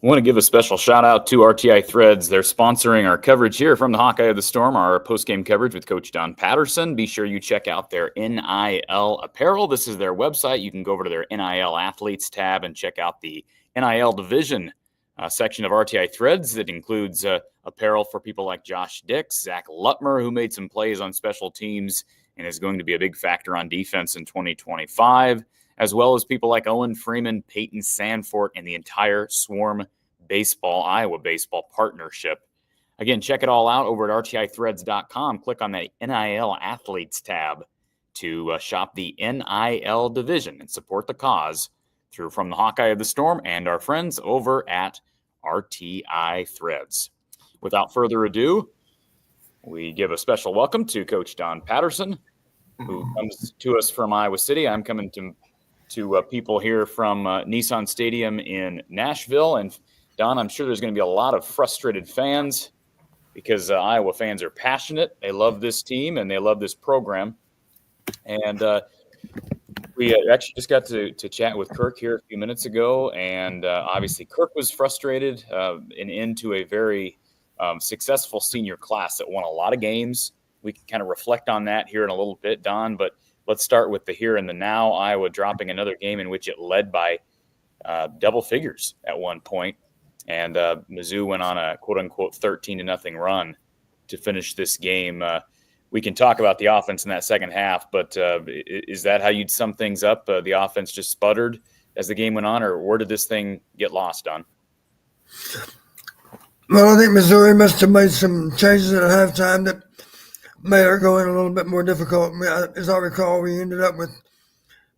I want to give a special shout out to RTI Threads. They're sponsoring our coverage here from the Hawkeye of the Storm, our postgame coverage with Coach Don Patterson. Be sure you check out their NIL apparel. This is their website. You can go over to their NIL athletes tab and check out the NIL division section of RTI Threads. That includes apparel for people like Josh Dix, Zach Lutmer, who made some plays on special teams and is going to be a big factor on defense in 2025. As well as people like Owen Freeman, Peyton Sanford, and the entire Swarm Iowa Baseball partnership. Again, check it all out over at rtithreads.com. Click on the NIL Athletes tab to shop the NIL division and support the cause from the Hawkeye of the Storm and our friends over at RTI Threads. Without further ado, we give a special welcome to Coach Don Patterson, who comes to us from Iowa City. I'm coming to people here from Nissan Stadium in Nashville. And Don, I'm sure there's going to be a lot of frustrated fans because Iowa fans are passionate. They love this team and they love this program. And we actually just got to chat with Kirk here a few minutes ago. And obviously Kirk was frustrated and into a very successful senior class that won a lot of games. We can kind of reflect on that here in a little bit, Don, but let's start with the here and the now. Iowa dropping another game in which it led by double figures at one point. And MIZZOU went on a quote-unquote 13-0 run to finish this game. We can talk about the offense in that second half, but is that how you'd sum things up? The offense just sputtered as the game went on, or where did this thing get lost, Don? Well, I think Missouri must have made some changes at halftime that made our going a little bit more difficult. As I recall, we ended up with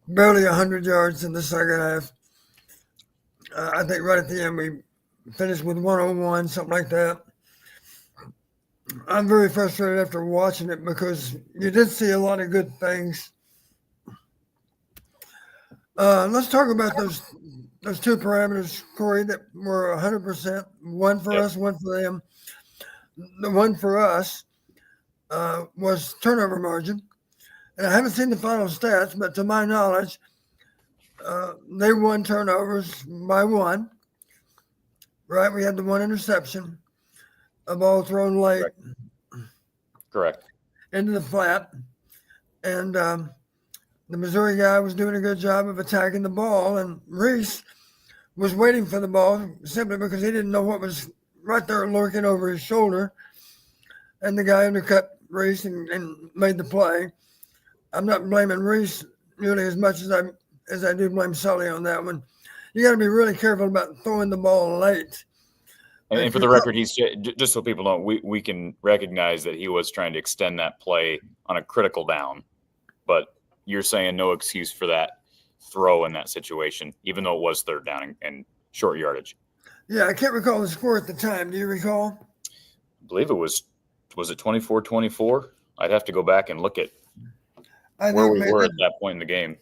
barely 100 yards in the second half. I think right at the end we finished with 101, something like that. I'm very frustrated after watching it because you did see a lot of good things. Let's talk about those two parameters, Corey, that were 100%. One for us, one for them. The one for us was turnover margin. And I haven't seen the final stats, but to my knowledge, they won turnovers by one. Right? We had the one interception, a ball thrown late. Correct. Into the flat. And the Missouri guy was doing a good job of attacking the ball, and Reese was waiting for the ball simply because he didn't know what was right there lurking over his shoulder. And the guy undercut Reese and made the play. I'm not blaming Reese nearly as much as I do blame Sully on that one. You got to be really careful about throwing the ball late. And for the record, he's just so people know, we can recognize that he was trying to extend that play on a critical down, but you're saying no excuse for that throw in that situation, even though it was third down and short yardage. Yeah, I can't recall the score at the time. Do you recall? I believe it was it 24-24? I'd have to go back and look at where we were at that point in the game.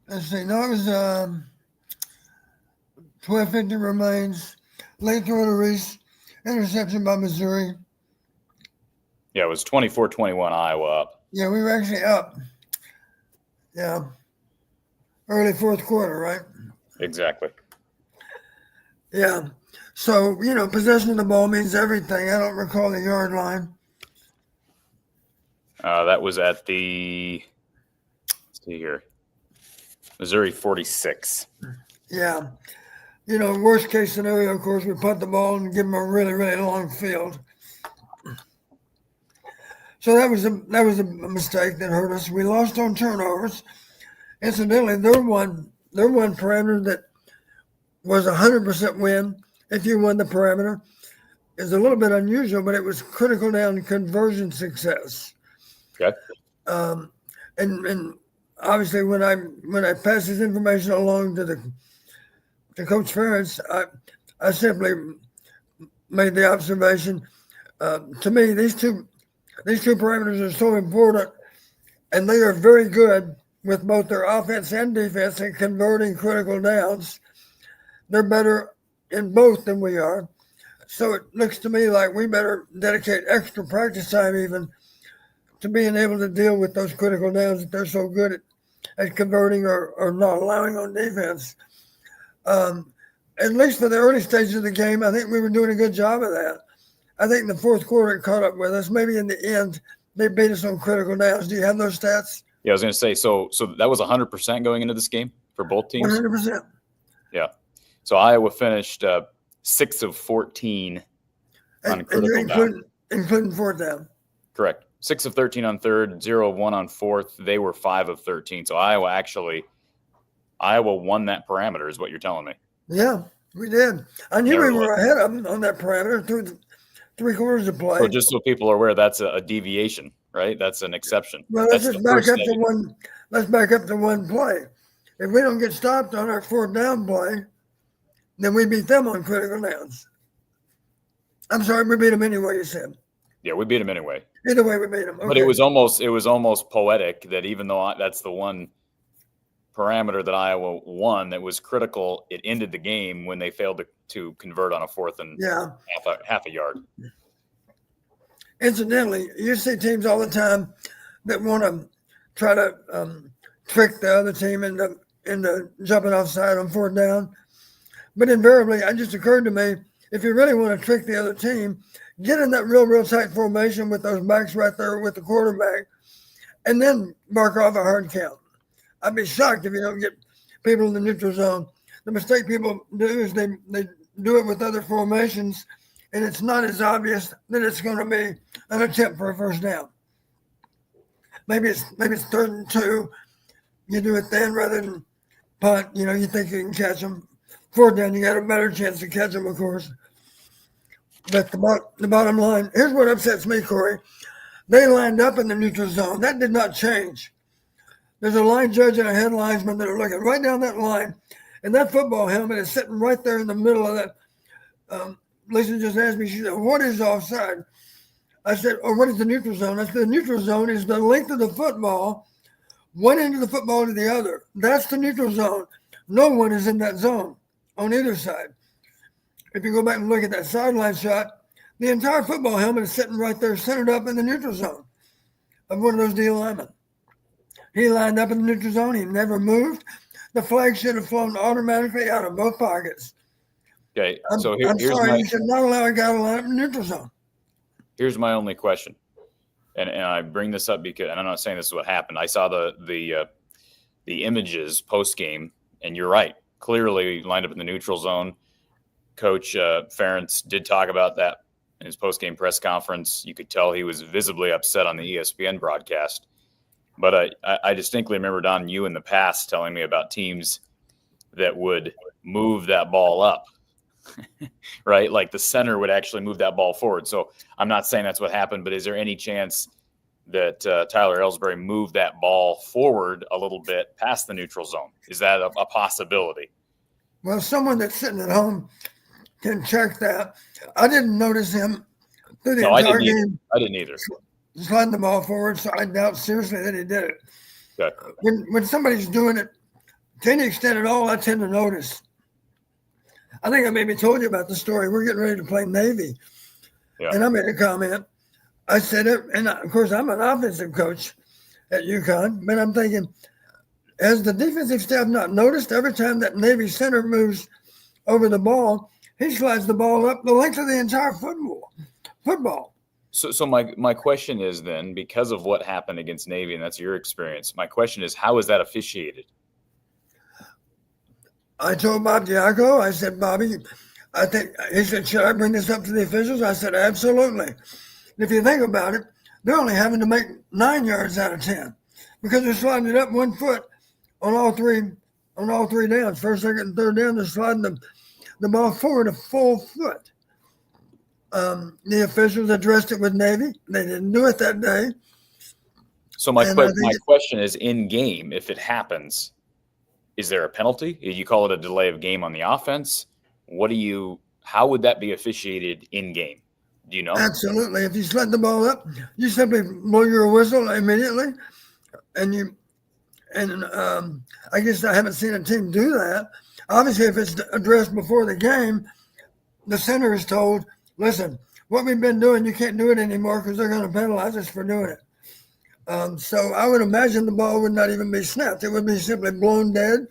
Let's see. No, it was 12:50 remains. Late throw to Reese. Interception by Missouri. Yeah, it was 24-21 Iowa up. Yeah, we were actually up. Yeah. Early fourth quarter, right? Exactly. Yeah. So, possession of the ball means everything. I don't recall the yard line. That was at the, let's see here, Missouri 46. Yeah. Worst case scenario, of course, we punt the ball and give them a really, really long field. So that was a mistake that hurt us. We lost on turnovers. Incidentally, their one parameter that was 100% win, if you won the parameter, is a little bit unusual, but it was critical down conversion success. Okay. And obviously when I pass this information along to Coach Ferentz, I simply made the observation. To me, these two parameters are so important, and they are very good with both their offense and defense in converting critical downs. They're better in both than we are. So it looks to me like we better dedicate extra practice time even to being able to deal with those critical downs that they're so good at converting or not allowing on defense. At least for the early stages of the game, I think we were doing a good job of that. I think in the fourth quarter it caught up with us. Maybe in the end, they beat us on critical downs. Do you have those stats? Yeah, I was going to say, so that was 100% going into this game for both teams? 100%. Yeah. So Iowa finished 6 of 14 on critical down. Including fourth down. Correct. 6 of 13 on third, 0 of 1 on fourth. They were 5 of 13. So Iowa won that parameter is what you're telling me. Yeah, we did. I knew we were ahead of them on that parameter through the 3 quarters of play. So just so people are aware, that's a deviation, right? That's an exception. Well, let's back up to one play. If we don't get stopped on our fourth down play, then we beat them on critical downs. I'm sorry, we beat them anyway, you said. Yeah, we beat them anyway. Either way, we beat them. Okay. But it was almost poetic that even though that's the one parameter that Iowa won that was critical, it ended the game when they failed to convert on a fourth and half a yard. Incidentally, you see teams all the time that want to try to trick the other team into jumping offside on fourth down. But invariably, it just occurred to me, if you really want to trick the other team, get in that real tight formation with those backs right there with the quarterback, and then mark off a hard count. I'd be shocked if you don't get people in the neutral zone. The mistake people do is they do it with other formations, and it's not as obvious that it's going to be an attempt for a first down. Maybe it's 3rd and 2. You do it then rather than punt. You think you can catch them. Fourth down, you got a better chance to catch them, of course. But the bottom line, here's what upsets me, Corey. They lined up in the neutral zone. That did not change. There's a line judge and a head linesman that are looking right down that line, and that football helmet is sitting right there in the middle of that. Lisa just asked me, she said, what is offside? I said, or what is the neutral zone? I said, the neutral zone is the length of the football, one end of the football to the other. That's the neutral zone. No one is in that zone on either side. If you go back and look at that sideline shot, the entire football helmet is sitting right there, centered up in the neutral zone of one of those D linemen. He lined up in the neutral zone. He never moved. The flag should have flown automatically out of both pockets. Okay, so I'm here's sorry, my. you should not allow a guy to line up in the neutral zone. Here's my only question, and I bring this up because, and I'm not saying this is what happened. I saw the images post game, and you're right. Clearly lined up in the neutral zone. Coach Ferentz did talk about that in his post game press conference. You could tell he was visibly upset on the ESPN broadcast. But I distinctly remember, Don, you in the past telling me about teams that would move that ball up, right? Like the center would actually move that ball forward. So I'm not saying that's what happened, but is there any chance that Tyler Ellsbury moved that ball forward a little bit past the neutral zone? Is that a possibility? Well, someone that's sitting at home can check that. I didn't notice him through the entire game. I didn't either. Sliding the ball forward, so I doubt seriously that he did it. Okay. When somebody's doing it to any extent at all, I tend to notice. I think I maybe told you about the story. We're getting ready to play Navy, and I made a comment. I said it, and of course I'm an offensive coach at UConn, but I'm thinking, has the defensive staff not noticed every time that Navy center moves over the ball, he slides the ball up the length of the entire football. So my question is then, because of what happened against Navy, and that's your experience, my question is, how is that officiated? I told Bob Diaco, I said, Bobby, I think, he said, should I bring this up to the officials? I said, absolutely. And if you think about it, they're only having to make 9 yards out of 10 because they're sliding it up 1 foot on all three downs. First, second, and third down, they're sliding the ball forward a full foot. The officials addressed it with Navy. They didn't do it that day. So my question is, in game, if it happens, is there a penalty? You call it a delay of game on the offense. How would that be officiated in game? Do you know? Absolutely. If you slid the ball up, you simply blow your whistle immediately, and I guess I haven't seen a team do that. Obviously, if it's addressed before the game, the center is told, listen, what we've been doing, you can't do it anymore because they're going to penalize us for doing it. So I would imagine the ball would not even be snapped. It would be simply blown dead.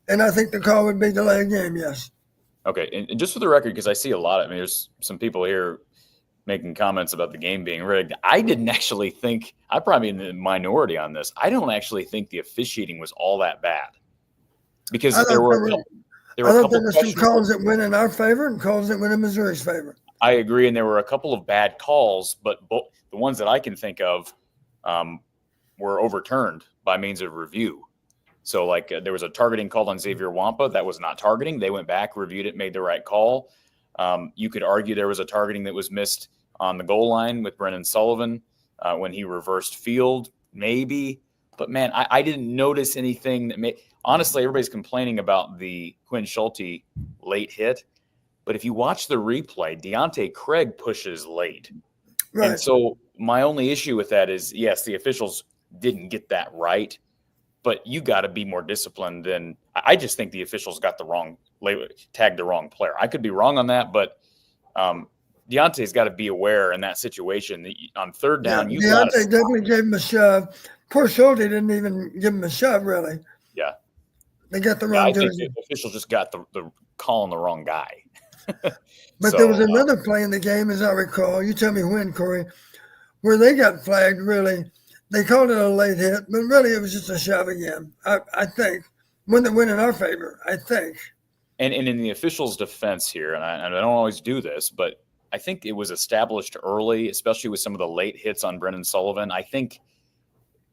And I think the call would be delay game, yes. Okay. And just for the record, because I see a lot there's some people here making comments about the game being rigged. I didn't actually think, I'm probably in the minority on this. I don't actually think the officiating was all that bad. Because there were some calls that went in our favor and calls that went in Missouri's favor. I agree, and there were a couple of bad calls, but the ones that I can think of were overturned by means of review. So, there was a targeting called on Xavier Wampa. That was not targeting. They went back, reviewed it, made the right call. You could argue there was a targeting that was missed on the goal line with Brennan Sullivan when he reversed field, maybe. But, man, I didn't notice anything that made – honestly, everybody's complaining about the Quinn Schulte late hit. But if you watch the replay, Deontay Craig pushes late. Right. And so my only issue with that is, yes, the officials didn't get that right. But you got to be more disciplined than – I just think the officials got tagged the wrong player. I could be wrong on that, but Deontay's got to be aware in that situation. On third down, Deontay definitely gave him a shove. Poor Schulte didn't even give him a shove, really. Yeah. They got the wrong jersey. I think the officials just got the call on the wrong guy. But there was another play in the game, as I recall. You tell me when, Corey, where they got flagged, really. They called it a late hit, but really it was just a shove again, I think. One that went in our favor, I think. And in the officials' defense here, and I don't always do this, but I think it was established early, especially with some of the late hits on Brennan Sullivan. I think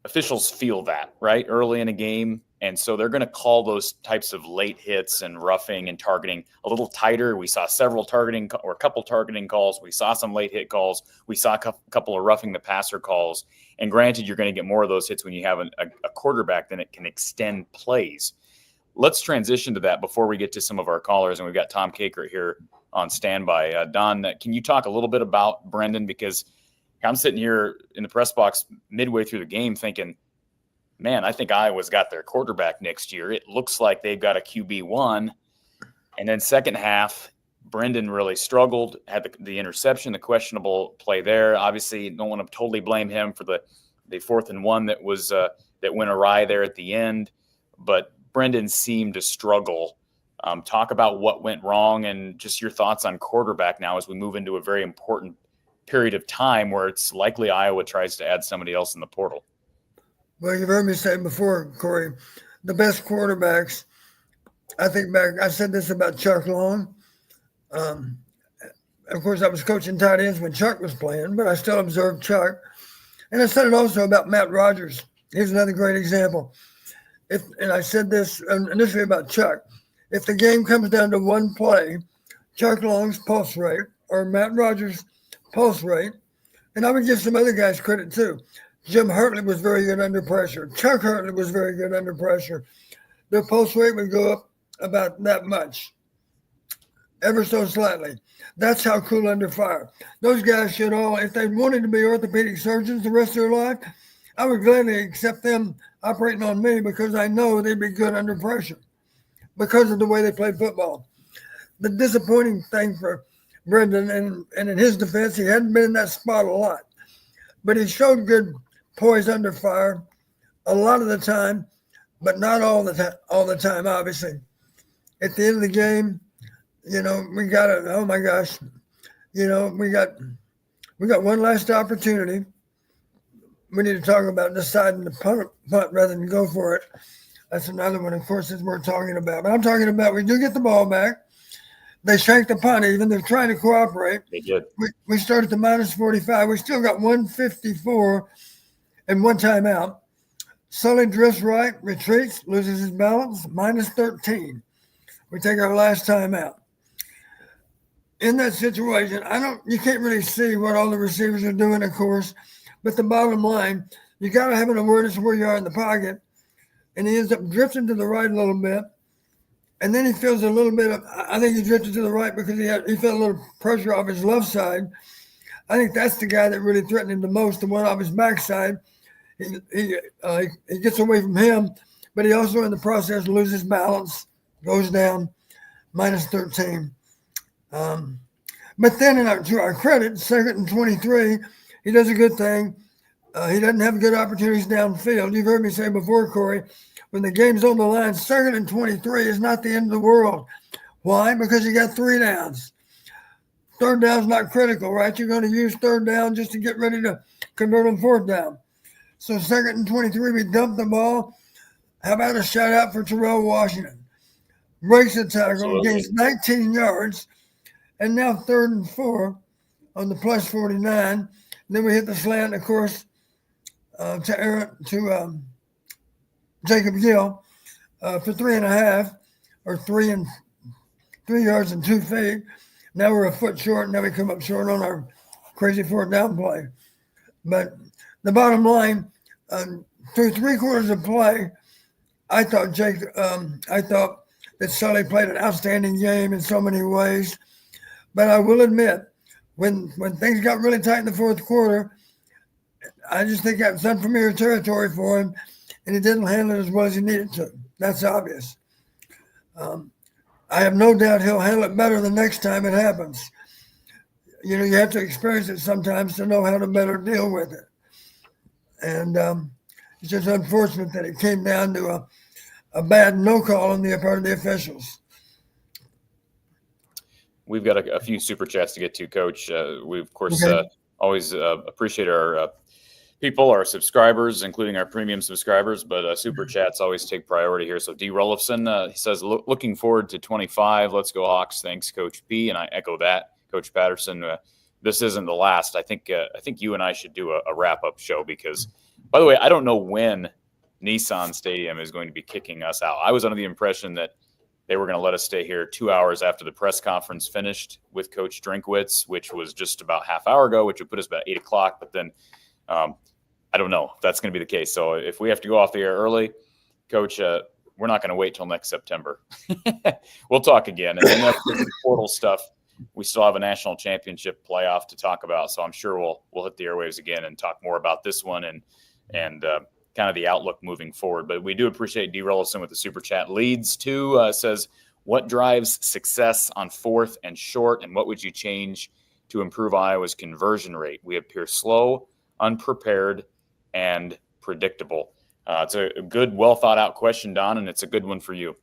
officials feel that right early in a game. And so they're going to call those types of late hits and roughing and targeting a little tighter. We saw several targeting or a couple targeting calls. We saw some late hit calls. We saw a couple of roughing the passer calls. And granted, you're going to get more of those hits when you have a quarterback, then it can extend plays. Let's transition to that before we get to some of our callers. And we've got Tom Caker here on standby. Don, can you talk a little bit about Brendan? Because I'm sitting here in the press box midway through the game thinking, man, I think Iowa's got their quarterback next year. It looks like they've got a QB1. And then second half, Brendan really struggled, had the interception, the questionable play there. Obviously, don't want to totally blame him for the 4th and 1 that was that went awry there at the end. But Brendan seemed to struggle. Talk about what went wrong and just your thoughts on quarterback now as we move into a very important period of time where it's likely Iowa tries to add somebody else in the portal. Well, you've heard me say before, Corey, the best quarterbacks, I think back, I said this about Chuck Long. Of course, I was coaching tight ends when Chuck was playing, but I still observed Chuck. And I said it also about Matt Rogers. Here's another great example. And I said this initially about Chuck. If the game comes down to one play, Chuck Long's pulse rate or Matt Rogers' pulse rate, and I would give some other guys credit too. Jim Hurtley was very good under pressure. Chuck Hurtley was very good under pressure. Their pulse rate would go up about that much, ever so slightly. That's how cool under fire. Those guys should all, if they wanted to be orthopedic surgeons the rest of their life, I would gladly accept them operating on me because I know they'd be good under pressure because of the way they played football. The disappointing thing for Brendan, and in his defense, he hadn't been in that spot a lot, but he showed good poise under fire a lot of the time, but not all the time, obviously. At the end of the game, we got it. Oh my gosh, we got one last opportunity. We need to talk about deciding to punt rather than go for it. That's another one, of course, that we're talking about. But I'm talking about we do get the ball back. They shanked the punt even. They're trying to cooperate. They did. We started to minus 45. We still got 154 and one timeout. Sully drifts right, retreats, loses his balance, minus 13. We take our last timeout. In that situation, you can't really see what all the receivers are doing, of course, but the bottom line, you got to have an awareness of where you are in the pocket, and he ends up drifting to the right a little bit, and then he feels a little bit of, I think he drifted to the right because he felt a little pressure off his left side. I think that's the guy that really threatened him the most, the one off his backside. He gets away from him, but he also in the process loses balance, goes down, minus 13. But then to our credit, 2nd and 23, he does a good thing. He doesn't have good opportunities downfield. You've heard me say before, Corey, when the game's on the line, 2nd and 23 is not the end of the world. Why? Because you got 3 downs. 3rd down's not critical, right? You're going to use 3rd down just to get ready to convert on 4th down. So 2nd and 23, we dump the ball. How about a shout out for Terrell Washington? Breaks the tackle, gains 19 yards, and now 3rd and 4 on the plus 49. Then we hit the slant, of course, to Jacob Gill for 3.5 or 3 yards and 2 feet. Now we're a foot short. Now we come up short on our crazy 4th down play. But the bottom line, through 3/4 of play, I thought that Sully played an outstanding game in so many ways. But I will admit, when things got really tight in the 4th quarter, I just think that was unfamiliar territory for him, and he didn't handle it as well as he needed to. That's obvious. I have no doubt he'll handle it better the next time it happens. You have to experience it sometimes to know how to better deal with it. And it's just unfortunate that it came down to a bad no call on the part of the officials. We've got a few super chats to get to, Coach. We, of course, always appreciate our people, our subscribers, including our premium subscribers, but super chats always take priority here. So D. Rullifson, he says, looking forward to 25. Let's go Hawks. Thanks, Coach P. And I echo that. Coach Patterson, this isn't the last. I think you and I should do a wrap-up show because By the way, I don't know when Nissan Stadium is going to be kicking us out. I was under the impression that they were going to let us stay here 2 hours after the press conference finished with Coach Drinkwitz, which was just about half hour ago, which would put us about 8 o'clock. But then I don't know if that's going to be the case. So if we have to go off the air early, Coach, we're not going to wait till next September. We'll talk again. And then that's the portal stuff. We still have a national championship playoff to talk about. So I'm sure we'll hit the airwaves again and talk more about this one and kind of the outlook moving forward. But we do appreciate D. Rollison with the super chat. Leads to says, what drives success on 4th and short, and what would you change to improve Iowa's conversion rate? We appear slow, unprepared, and predictable. It's a good, well thought out question, Don, and it's a good one for you.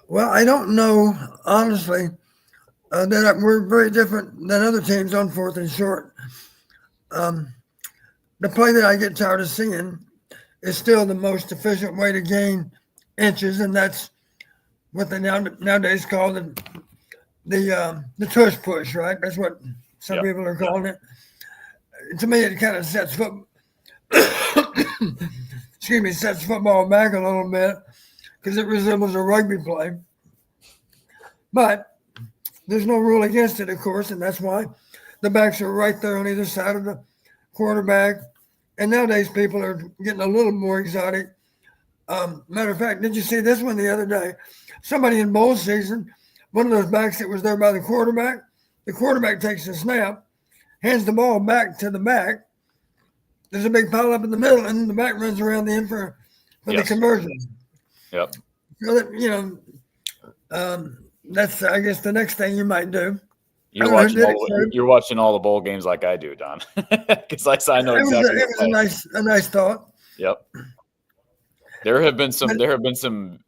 Well, I don't know, honestly, that we're very different than other teams on 4th and short. The play that I get tired of seeing is still the most efficient way to gain inches, and that's what they nowadays call the tush push, right? That's what some people are calling it. To me, it kind of sets sets football back a little bit because it resembles a rugby play. But there's no rule against it, of course, and that's why the backs are right there on either side of the quarterback. And nowadays people are getting a little more exotic. Matter of fact, did you see this one the other day? Somebody in bowl season, one of those backs that was there by the quarterback takes a snap, hands the ball back to the back. There's a big pile up in the middle, and then the back runs around the end for the conversion. Yep. So that, that's, I guess, the next thing you might do. You're watching all the bowl games like I do, Don, because I know exactly. It was a nice thought. Yep. There have been some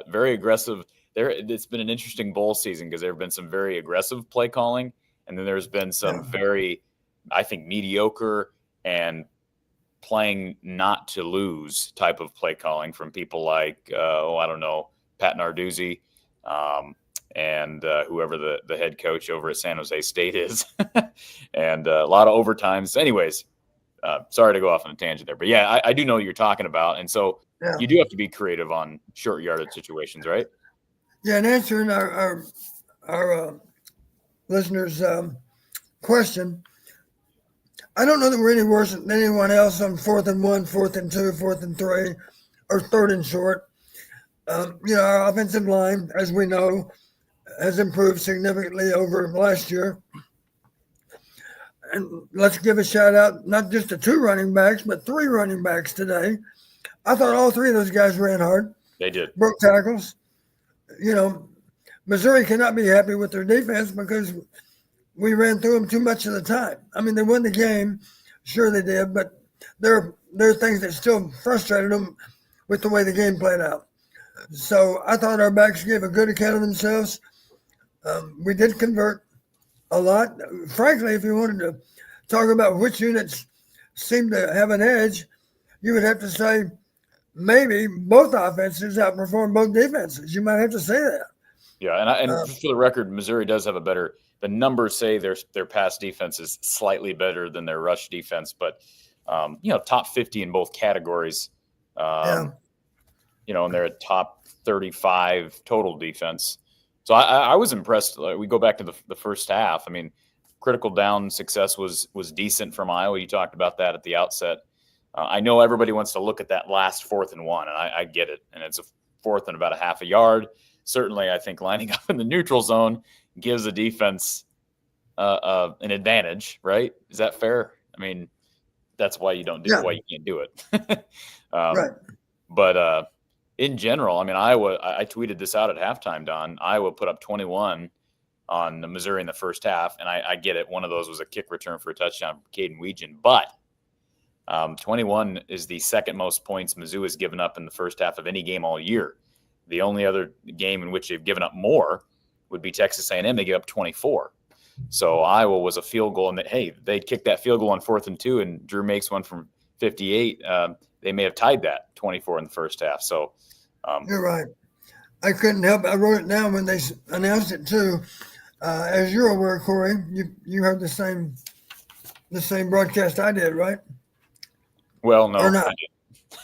very aggressive. It's been an interesting bowl season because there have been some very aggressive play calling, and then there's been some very, I think, mediocre and playing not to lose type of play calling from people like I don't know, Pat Narduzzi. And whoever the head coach over at San Jose State is, and a lot of overtimes. Anyways, sorry to go off on a tangent there, but yeah, I do know what you're talking about, and so you do have to be creative on short yardage situations, right? Yeah, and answering our listeners' question, I don't know that we're any worse than anyone else on 4th and 1, 4th and 2, 4th and 3, or 3rd and short. Our offensive line, as we know, has improved significantly over last year. And let's give a shout out, not just to 2 running backs, but 3 running backs today. I thought all 3 of those guys ran hard. They did. Broke tackles. Missouri cannot be happy with their defense because we ran through them too much of the time. I mean, they won the game. Sure they did, but there are things that still frustrated them with the way the game played out. So I thought our backs gave a good account of themselves. We did convert a lot. Frankly, if you wanted to talk about which units seem to have an edge, you would have to say maybe both offenses outperform both defenses. You might have to say that. Yeah, and for the record, Missouri does have the numbers say their pass defense is slightly better than their rush defense, but top 50 in both categories. And they're a top 35 total defense. So I was impressed. We go back to the first half. I mean, critical down success was decent from Iowa. You talked about that at the outset. I know everybody wants to look at that last 4th and 1, and I get it. And it's a 4th and about a half a yard. Certainly, I think lining up in the neutral zone gives the defense an advantage, right? Is that fair? I mean, that's why you don't do it, why you can't do it. Right. But in general, I mean, Iowa, I tweeted this out at halftime, Don. Iowa put up 21 on Missouri in the first half, and I get it. One of those was a kick return for a touchdown from Caden Weegan, but 21 is the second most points MIZZOU has given up in the first half of any game all year. The only other game in which they've given up more would be Texas A&M. They gave up 24. So Iowa was a field goal, and they kicked that field goal on 4th and 2, and Drew makes one from 58. They may have tied that 24 in the first half. So you're right. I couldn't help. I wrote it down when they announced it too. As you're aware, Corey, you heard the same broadcast I did, right? Well, no, or not? I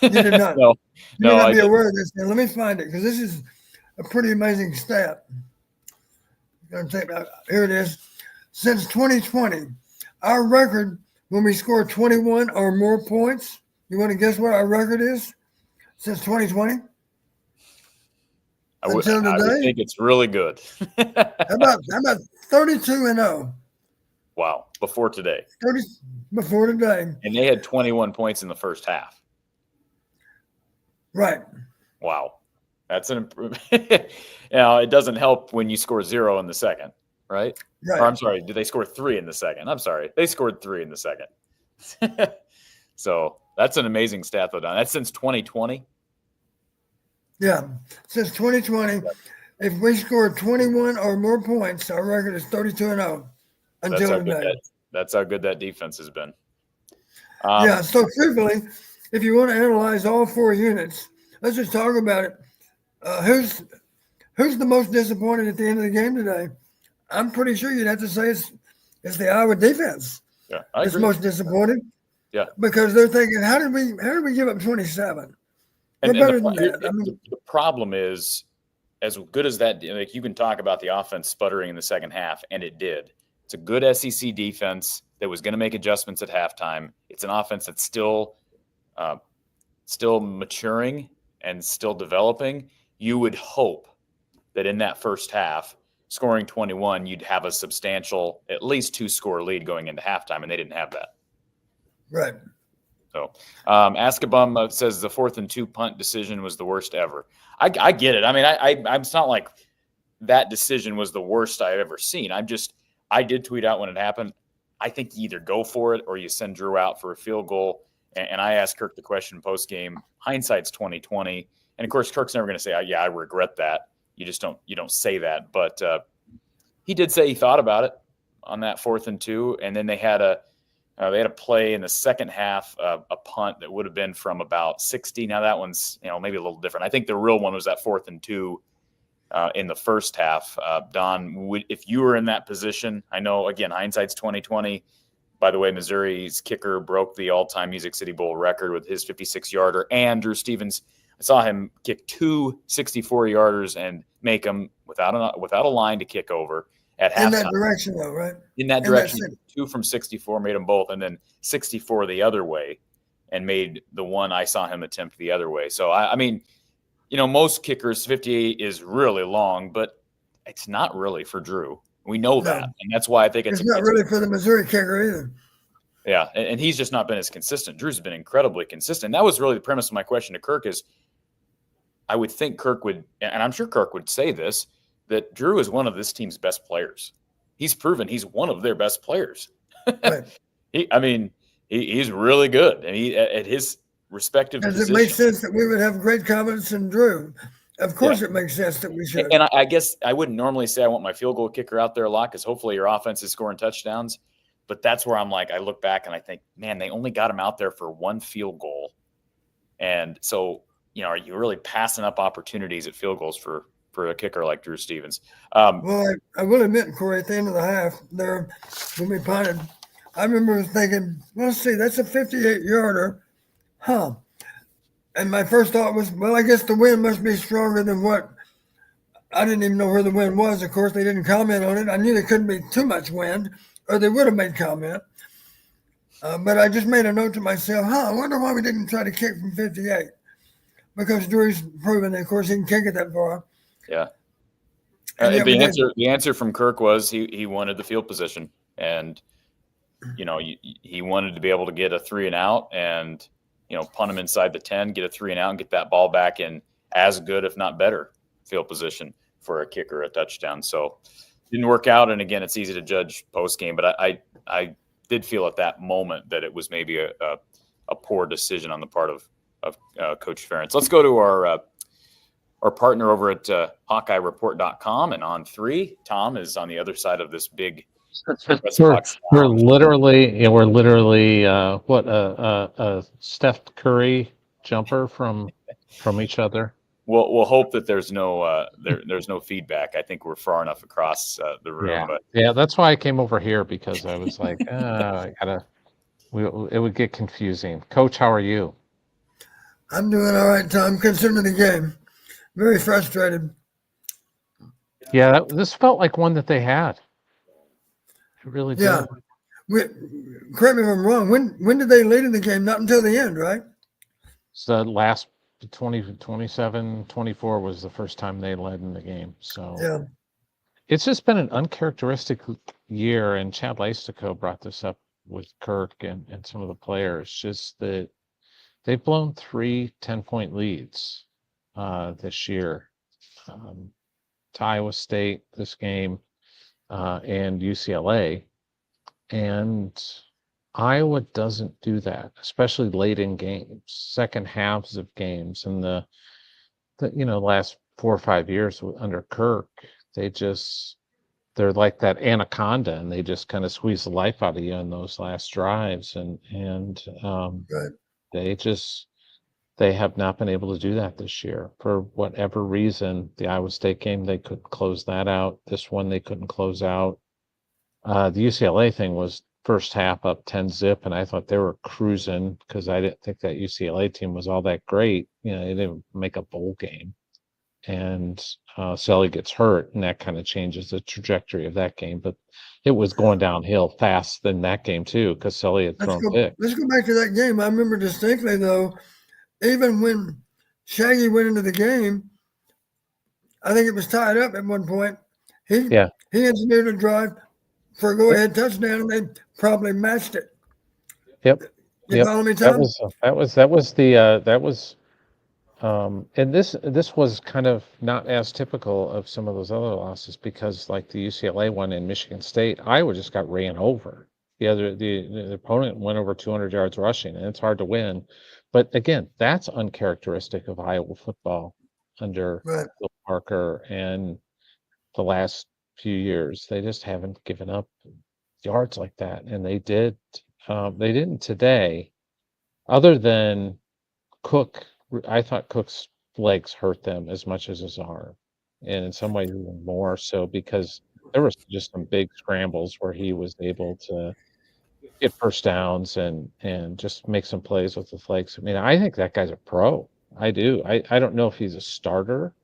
You didn't. did not. No, You may no, not I be didn't. aware of this. Now, let me find it because this is a pretty amazing stat. Here it is. Since 2020, our record when we score 21 or more points. You want to guess what our record is since 2020 I would until today? think it's really good. How about 32-0? Wow, before today. 30 before today. And they had 21 points in the first half. Right. Wow. That's an improvement. It doesn't help when you score 0 in the second, right? Right. Or I'm sorry, did they score 3 in the second? I'm sorry. They scored 3 in the second. So that's an amazing stat, though, Don. That's since 2020. Yeah. Since 2020, if we score 21 or more points, our record is 32-0 until today. That's how good that defense has been. Yeah. So truthfully, if you want to analyze all 4 units, let's just talk about it. Who's the most disappointed at the end of the game today? I'm pretty sure you'd have to say it's the Iowa defense. Yeah, I agree. Most disappointed. Yeah, because they're thinking, how did we give up 27? And, better and than that. The problem is, as good as that, like, you can talk about the offense sputtering in the second half, and it did. It's a good SEC defense that was going to make adjustments at halftime. It's an offense that's still maturing and still developing. You would hope that in that first half, scoring 21, you'd have a substantial, at least 2-score lead going into halftime, and they didn't have that. Right. So, Askabum says the 4th and 2 punt decision was the worst ever. I get it. I mean, it's not like that decision was the worst I've ever seen. I did tweet out when it happened. I think you either go for it or you send Drew out for a field goal. And I asked Kirk the question post game. Hindsight's 20/20, and of course, Kirk's never going to say, "Yeah, I regret that." You don't say that. But he did say he thought about it on that 4th and 2, and then they had a play in the second half, a punt that would have been from about 60. Now that one's maybe a little different. I think the real one was that 4th and 2 in the first half. Don, if you were in that position, I know again hindsight's 20/20. By the way, Missouri's kicker broke the all-time Music City Bowl record with his 56-yarder, and Drew Stevens. I saw him kick 2 64-yarders and make them without a line to kick over at halftime. In that direction, though, right? In that direction, 2 from 64, made them both, and then 64 the other way, and made the one I saw him attempt the other way. So, I mean, most kickers, 58 is really long, but it's not really for Drew. We know that, and that's why I think it's not really for the Missouri kicker either. Yeah, and he's just not been as consistent. Drew's been incredibly consistent. That was really the premise of my question to Kirk is, I would think Kirk would, and I'm sure Kirk would say this, that Drew is one of this team's best players. He's proven he's one of their best players. Right. He's really good, and he at his respective position. It makes sense that we would have great confidence in Drew. Of course, it makes sense that we should. And I guess I wouldn't normally say I want my field goal kicker out there a lot because hopefully your offense is scoring touchdowns. But that's where I'm like, I look back and I think, man, they only got him out there for 1 field goal. And so, are you really passing up opportunities at field goals for a kicker like Drew Stevens? Well, I will admit, Corey, at the end of the half there, when we punted, I remember thinking, well, let's see, that's a 58-yarder. Huh. And my first thought was, well, I guess the wind must be stronger than what – I didn't even know where the wind was. Of course, they didn't comment on it. I knew there couldn't be too much wind, or they would have made comment. But I just made a note to myself, I wonder why we didn't try to kick from 58. Because Drew's proven that, of course, he can kick it that far. Yeah. The answer from Kirk was he wanted the field position. And, he wanted to be able to get a 3 and out and – punt him inside the 10, get a 3 and out, and get that ball back in as good, if not better, field position for a kicker, a touchdown. So didn't work out. And again, it's easy to judge post game, but I did feel at that moment that it was maybe a poor decision on the part of Coach Ferentz. Let's go to our partner over at HawkeyeReport.com, and on 3, Tom is on the other side of this big. We're literally a Steph Curry jumper from each other. We'll hope that there's no there's no feedback. I think we're far enough across the room. Yeah, that's why I came over here, because I was like, I gotta. it would get confusing. Coach, how are you? I'm doing all right, Tom, considering the game. Very frustrated. Yeah, this felt like one that they had. It really did. Yeah. Correct me if I'm wrong. When did they lead in the game? Not until the end, right? So the last 27, 24 was the first time they led in the game. So Yeah. it's just been an uncharacteristic year, and Chad Leistico brought this up with Kirk and some of the players, just that they've blown 3 10-point leads this year, to Iowa State this game and UCLA. And Iowa doesn't do that, especially late in games, second halves of games. And the last 4 or 5 years under Kirk, they're like that anaconda, and they just kind of squeeze the life out of you in those last drives. And Right. they have not been able to do that this year for whatever reason. The Iowa State game, they could close that out. This one, they couldn't close out. The UCLA thing was first half up 10-zip, and I thought they were cruising because I didn't think that UCLA team was all that great. They didn't make a bowl game. And Sully gets hurt, and that kind of changes the trajectory of that game. But it was going downhill fast in that game too, because Sully had thrown picks. Let's go back to that game. I remember distinctly, though, even when Shaggy went into the game, I think it was tied up at one point. He engineered a drive for a go-ahead touchdown, and they probably matched it. Yep. You follow me, Tom? And this was kind of not as typical of some of those other losses, because like the UCLA one in Michigan State, Iowa just got ran over. The opponent went over 200 yards rushing, and it's hard to win. But again, that's uncharacteristic of Iowa football under Bill Parker and the last few years. They just haven't given up yards like that, and they did. They didn't today, other than Cook. I thought Cook's legs hurt them as much as his arm, and in some ways even more so, because there was just some big scrambles where he was able to get first downs and just make some plays with his legs. I mean, I think that guy's a pro. I do. I don't know if he's a starter,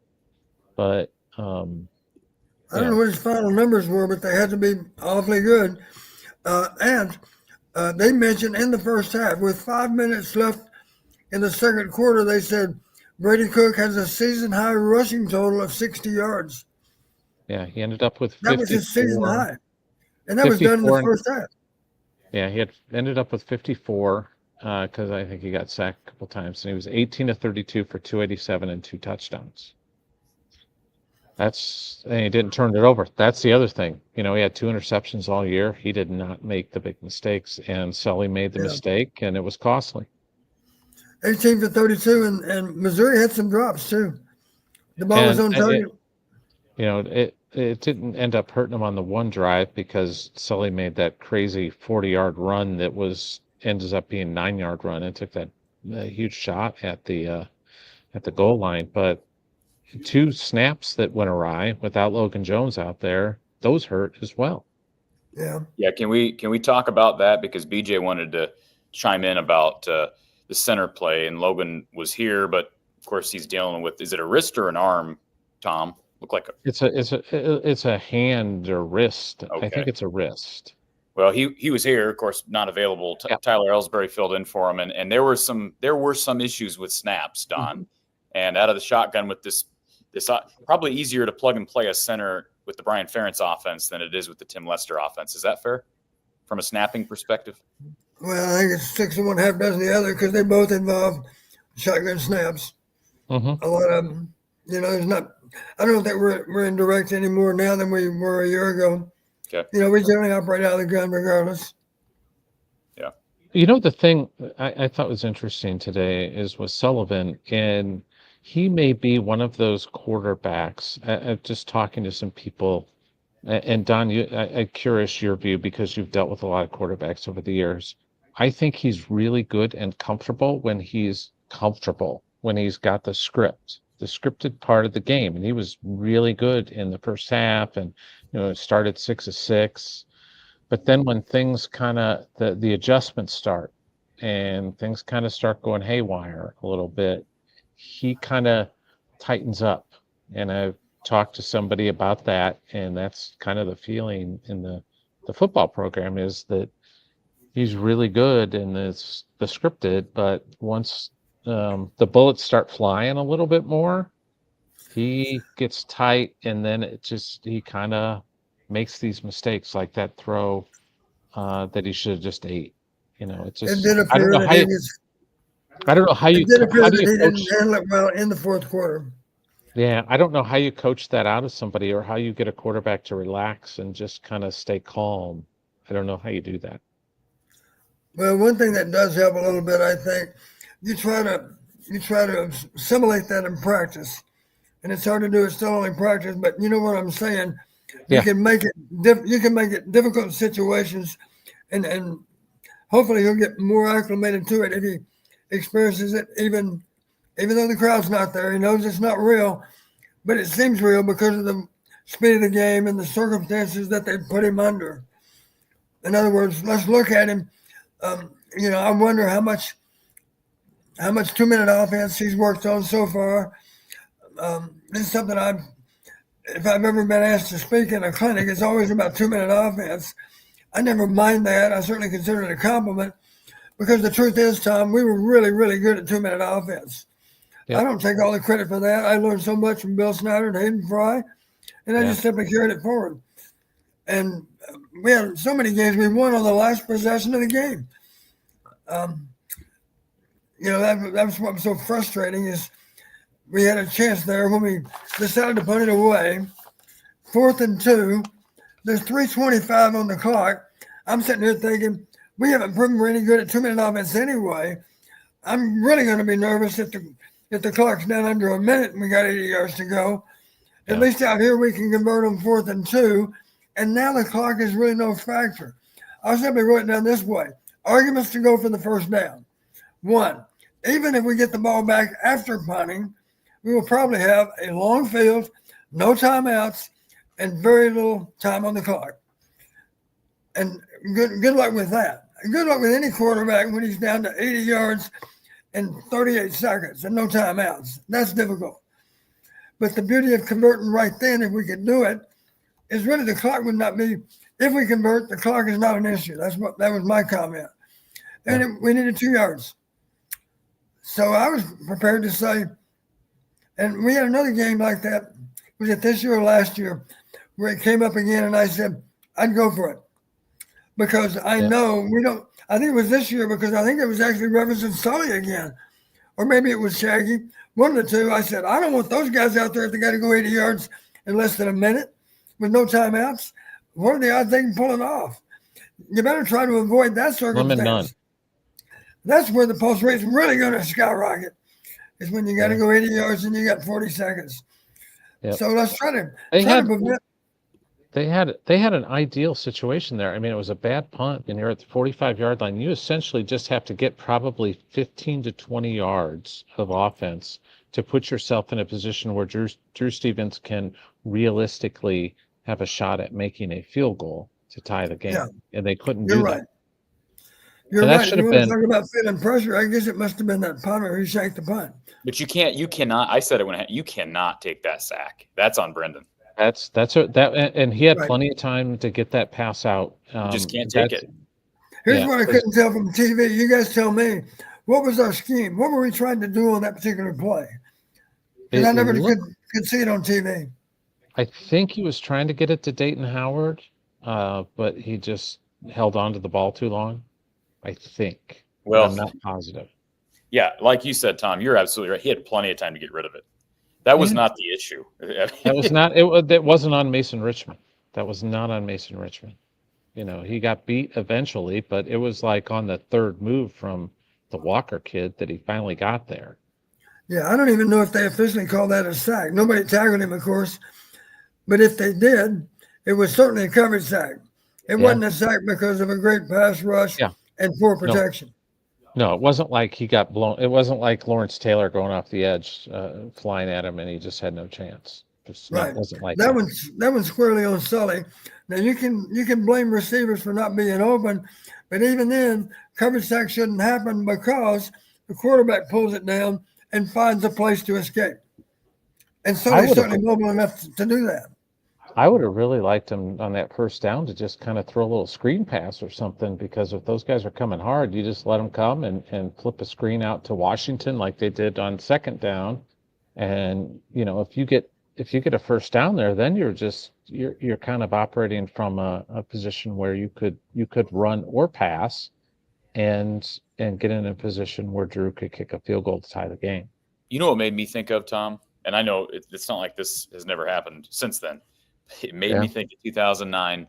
but I don't know what his final numbers were, but they had to be awfully good. And they mentioned in the first half, with 5 minutes left in the second quarter, they said Brady Cook has a season-high rushing total of 60 yards. Yeah, he ended up with 54. That was his season high. And that was done in the first half. Yeah, he had ended up with 54 because I think he got sacked a couple times. And he was 18 of 32 for 287 and 2 touchdowns. And he didn't turn it over. That's the other thing. He had 2 interceptions all year. He did not make the big mistakes, and Sully made the mistake, and it was costly. 18 for 32, and Missouri had some drops too. The ball was on target. It didn't end up hurting him on the one drive, because Sully made that crazy 40-yard run that ends up being 9-yard run, and took that huge shot at the goal line. But 2 snaps that went awry without Logan Jones out there, those hurt as well. Yeah. Yeah. Can we talk about that, because BJ wanted to chime in about the center play, and Logan was here, but of course he's dealing with, is it a wrist or an arm, Tom? Look like it's a hand or wrist. Okay. I think it's a wrist. Well, he was here, of course, not available. Tyler Ellsbury filled in for him, and there were some issues with snaps, Don. Mm-hmm. And out of the shotgun with this probably easier to plug and play a center with the Brian Ferentz offense than it is with the Tim Lester offense. Is that fair from a snapping perspective? Well, I think it's 6 of one, half dozen the other, because they both involve shotgun snaps. Mm-hmm. A lot of them, there's not. I don't think we're in direct any more now than we were a year ago. Okay. We generally operate out of the gun regardless. Yeah. The thing I thought was interesting today is with Sullivan, and he may be one of those quarterbacks. Just talking to some people, and Don, I'm curious your view, because you've dealt with a lot of quarterbacks over the years. I think he's really good and comfortable when he's got the scripted part of the game. And he was really good in the first half, and started 6 of 6. But then when things kind of the adjustments start and things kind of start going haywire a little bit, he kind of tightens up. And I've talked to somebody about that, and that's kind of the feeling in the football program, is that he's really good in the scripted, but once the bullets start flying a little bit more, he gets tight, and then he kind of makes these mistakes, like that throw that he should have just ate. It just, did I don't appear know that how he you, was. I don't know how you, It did appear how do that you he didn't coach? handle it well in the fourth quarter. Yeah, I don't know how you coach that out of somebody, or how you get a quarterback to relax and just kind of stay calm. I don't know how you do that. Well, one thing that does help a little bit, I think, you try to assimilate that in practice, and it's hard to do. It's still only practice, but you know what I'm saying. You Yeah. can make it. You can make it difficult situations, and hopefully he'll get more acclimated to it if he experiences it. Even though the crowd's not there, he knows it's not real, but it seems real because of the speed of the game and the circumstances that they put him under. In other words, let's look at him. I wonder how much 2-minute offense he's worked on so far. This is something if I've ever been asked to speak in a clinic, it's always about 2-minute offense. I never mind that. I certainly consider it a compliment, because the truth is, Tom, we were really, really good at 2-minute offense. Yep. I don't take all the credit for that. I learned so much from Bill Snyder and Hayden Fry, and I just simply carried it forward. And we had so many games we won on the last possession of the game. That's what's so frustrating, is we had a chance there when we decided to put it away. 4th and 2. There's 3:25 on the clock. I'm sitting here thinking, we haven't proven we're any good at 2-minute offense anyway. I'm really going to be nervous if the clock's down under a minute and we got 80 yards to go. Yeah. At least out here we can convert on 4th and 2. And now the clock is really no factor. I simply wrote it down this way. Arguments to go for the first down. 1, even if we get the ball back after punting, we will probably have a long field, no timeouts, and very little time on the clock. And good luck with that. Good luck with any quarterback when he's down to 80 yards and 38 seconds and no timeouts. That's difficult. But the beauty of converting right then, if we could do it, is really the clock would not be. If we convert, the clock is not an issue. That was my comment. And we needed 2 yards. So I was prepared to say, and we had another game like that. Was it this year or last year, where it came up again, and I said, I'd go for it. Because I know we don't. I think it was this year, because I think it was actually referencing Sully again. Or maybe it was Shaggy. One of the two. I said, I don't want those guys out there if they got to go 80 yards in less than a minute with no timeouts. What are the odds they can pull it off? You better try to avoid that circumstance. That's where the pulse rate's really going to skyrocket, is when you got to go 80 yards and you got 40 seconds. Yep. So let's try to prevent. They had an ideal situation there. I mean, it was a bad punt, and you're at the 45-yard line. You essentially just have to get probably 15 to 20 yards of offense to put yourself in a position where Drew Stevens can realistically have a shot at making a field goal to tie the game. Yeah. And they couldn't do that. You're right. You want to talk about feeling pressure? I guess it must have been that punter who shanked the punt. But you cannot. I said it you cannot take that sack. That's on Brendan. And he had plenty of time to get that pass out. You just can't take it. Here's what I couldn't tell from TV. You guys tell me, what was our scheme? What were we trying to do on that particular play? Because I never could see it on TV. I think he was trying to get it to Dayton Howard, but he just held on to the ball too long. I think. Well, I'm not positive. Yeah, like you said, Tom, you're absolutely right. He had plenty of time to get rid of it. That was not the issue. That was not. It wasn't on Mason Richmond. That was not on Mason Richmond. He got beat eventually, but it was like on the third move from the Walker kid that he finally got there. Yeah, I don't even know if they officially called that a sack. Nobody tackled him, of course. But if they did, it was certainly a coverage sack. It wasn't a sack because of a great pass rush and poor protection. No, it wasn't like he got blown. It wasn't like Lawrence Taylor going off the edge, flying at him, and he just had no chance. just Right. wasn't like That one's squarely on Sully. Now you can blame receivers for not being open, but even then, coverage sack shouldn't happen because the quarterback pulls it down and finds a place to escape. And Sully's certainly mobile enough to do that. I would have really liked him on that first down to just kind of throw a little screen pass or something, because if those guys are coming hard, you just let them come and flip a screen out to Washington like they did on second down. And, you know, if you get a first down there, then you're kind of operating from a position where you could run or pass and get in a position where Drew could kick a field goal to tie the game. You know what made me think of, Tom? And I know it's not like this has never happened since then. It made me think of 2009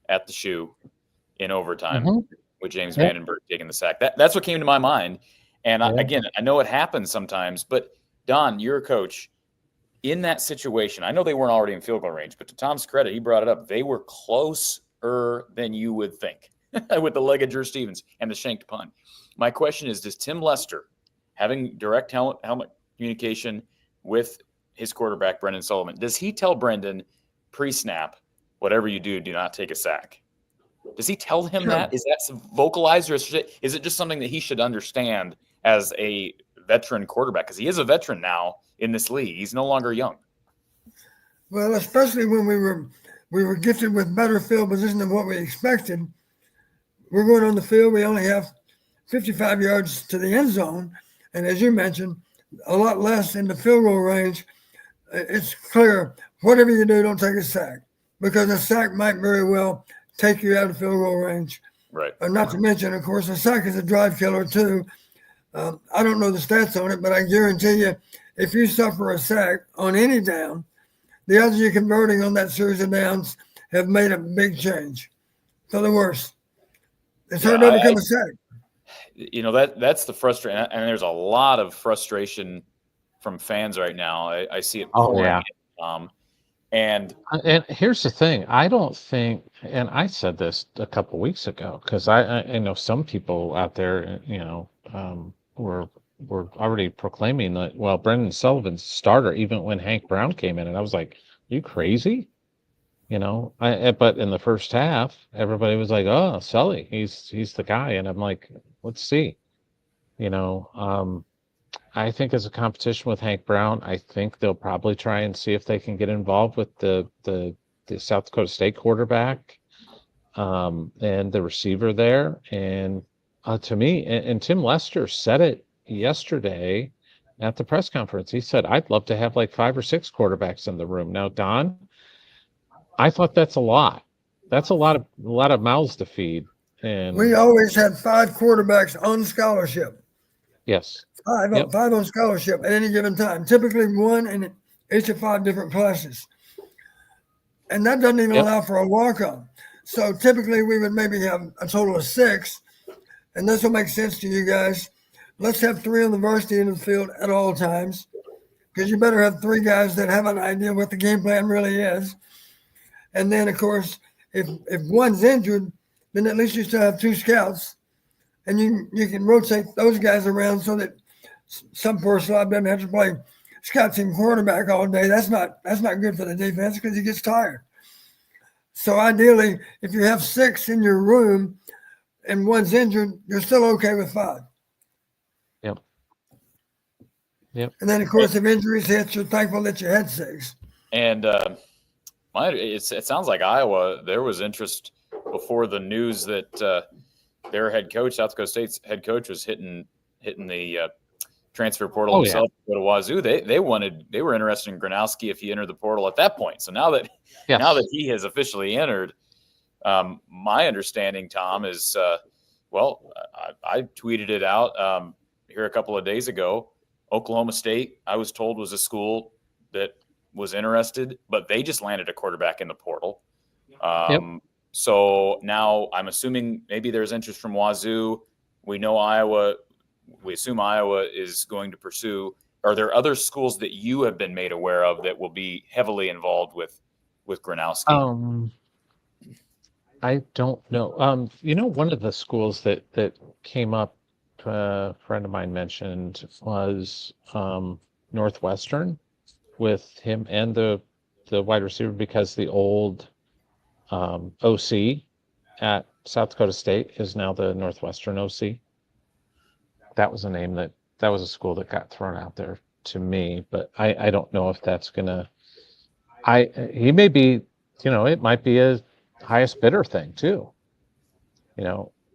at the Shoe in overtime with James Vandenberg taking the sack. That's what came to my mind. And again, I know it happens sometimes, but Don, you're a coach. In that situation, I know they weren't already in field goal range, but to Tom's credit, he brought it up. They were closer than you would think with the leg of Drew Stevens and the shanked punt. My question is, does Tim Lester, having direct helmet communication with his quarterback, Brendan Sullivan, does he tell Brendan pre-snap, whatever you do, do not take a sack? Does he tell him that? Is that vocalized, or is it just something that he should understand as a veteran quarterback? Because he is a veteran now in this league. He's no longer young. Well, especially when we were gifted with better field position than what we expected. We're going on the field. We only have 55 yards to the end zone. And as you mentioned, a lot less in the field goal range. It's clear, whatever you do, don't take a sack, because a sack might very well take you out of field goal range. Right. Not to mention, of course, a sack is a drive killer too. I don't know the stats on it, but I guarantee you, if you suffer a sack on any down, the odds of you converting on that series of downs have made a big change for the worse. It's hard to overcome a sack. You know, that's the frustration, and there's a lot of frustration from fans right now. I see it. And here's the thing. I don't think, and I said this a couple weeks ago, because I know some people out there, you know, were already proclaiming that, well, Brendan Sullivan's starter, even when Hank Brown came in, and I was like, are you crazy? You know, but in the first half, everybody was like, oh, Sully, he's the guy. And I'm like, let's see. You know, I think as a competition with Hank Brown, I think they'll probably try and see if they can get involved with the South Dakota State quarterback and the receiver there. And to me, and Tim Lester said it yesterday at the press conference. He said, I'd love to have like 5 or 6 quarterbacks in the room. Now, Don, I thought that's a lot. That's a lot of mouths to feed. And we always had 5 quarterbacks on scholarship. Yes. 5 on scholarship at any given time. Typically 1 in each of 5 different classes. And that doesn't even allow for a walk-on. So typically we would maybe have a total of 6. And this will make sense to you guys. Let's have 3 on the varsity end of the field at all times, because you better have 3 guys that have an idea what the game plan really is. And then, of course, if one's injured, then at least you still have 2 scouts, and you can rotate those guys around so that some poor slob doesn't have to play scout team quarterback all day. That's not good for the defense, because he gets tired. So ideally, if you have 6 in your room and one's injured, you're still okay with 5. Yep. And then, of course, if injuries hit, you're thankful that you had 6. And it sounds like Iowa, there was interest before the news that their head coach, South Dakota State's head coach, was hitting the transfer portal himself to go to Wazoo. They were interested in Gronowski if he entered the portal at that point. So now that he has officially entered, my understanding, Tom, is I tweeted it out here a couple of days ago. Oklahoma State, I was told, was a school that was interested, but they just landed a quarterback in the portal. So now I'm assuming maybe there's interest from Wazoo. We know Iowa. We assume Iowa is going to pursue. Are there other schools that you have been made aware of that will be heavily involved with Gronowski? I don't know. You know, one of the schools that came up, a friend of mine mentioned, was Northwestern, with him and the the wide receiver because the old OC at South Dakota State is now the Northwestern OC. That was a name that was a school that got thrown out there to me, but I don't know if that's gonna. He may be, it might be a highest bidder thing too,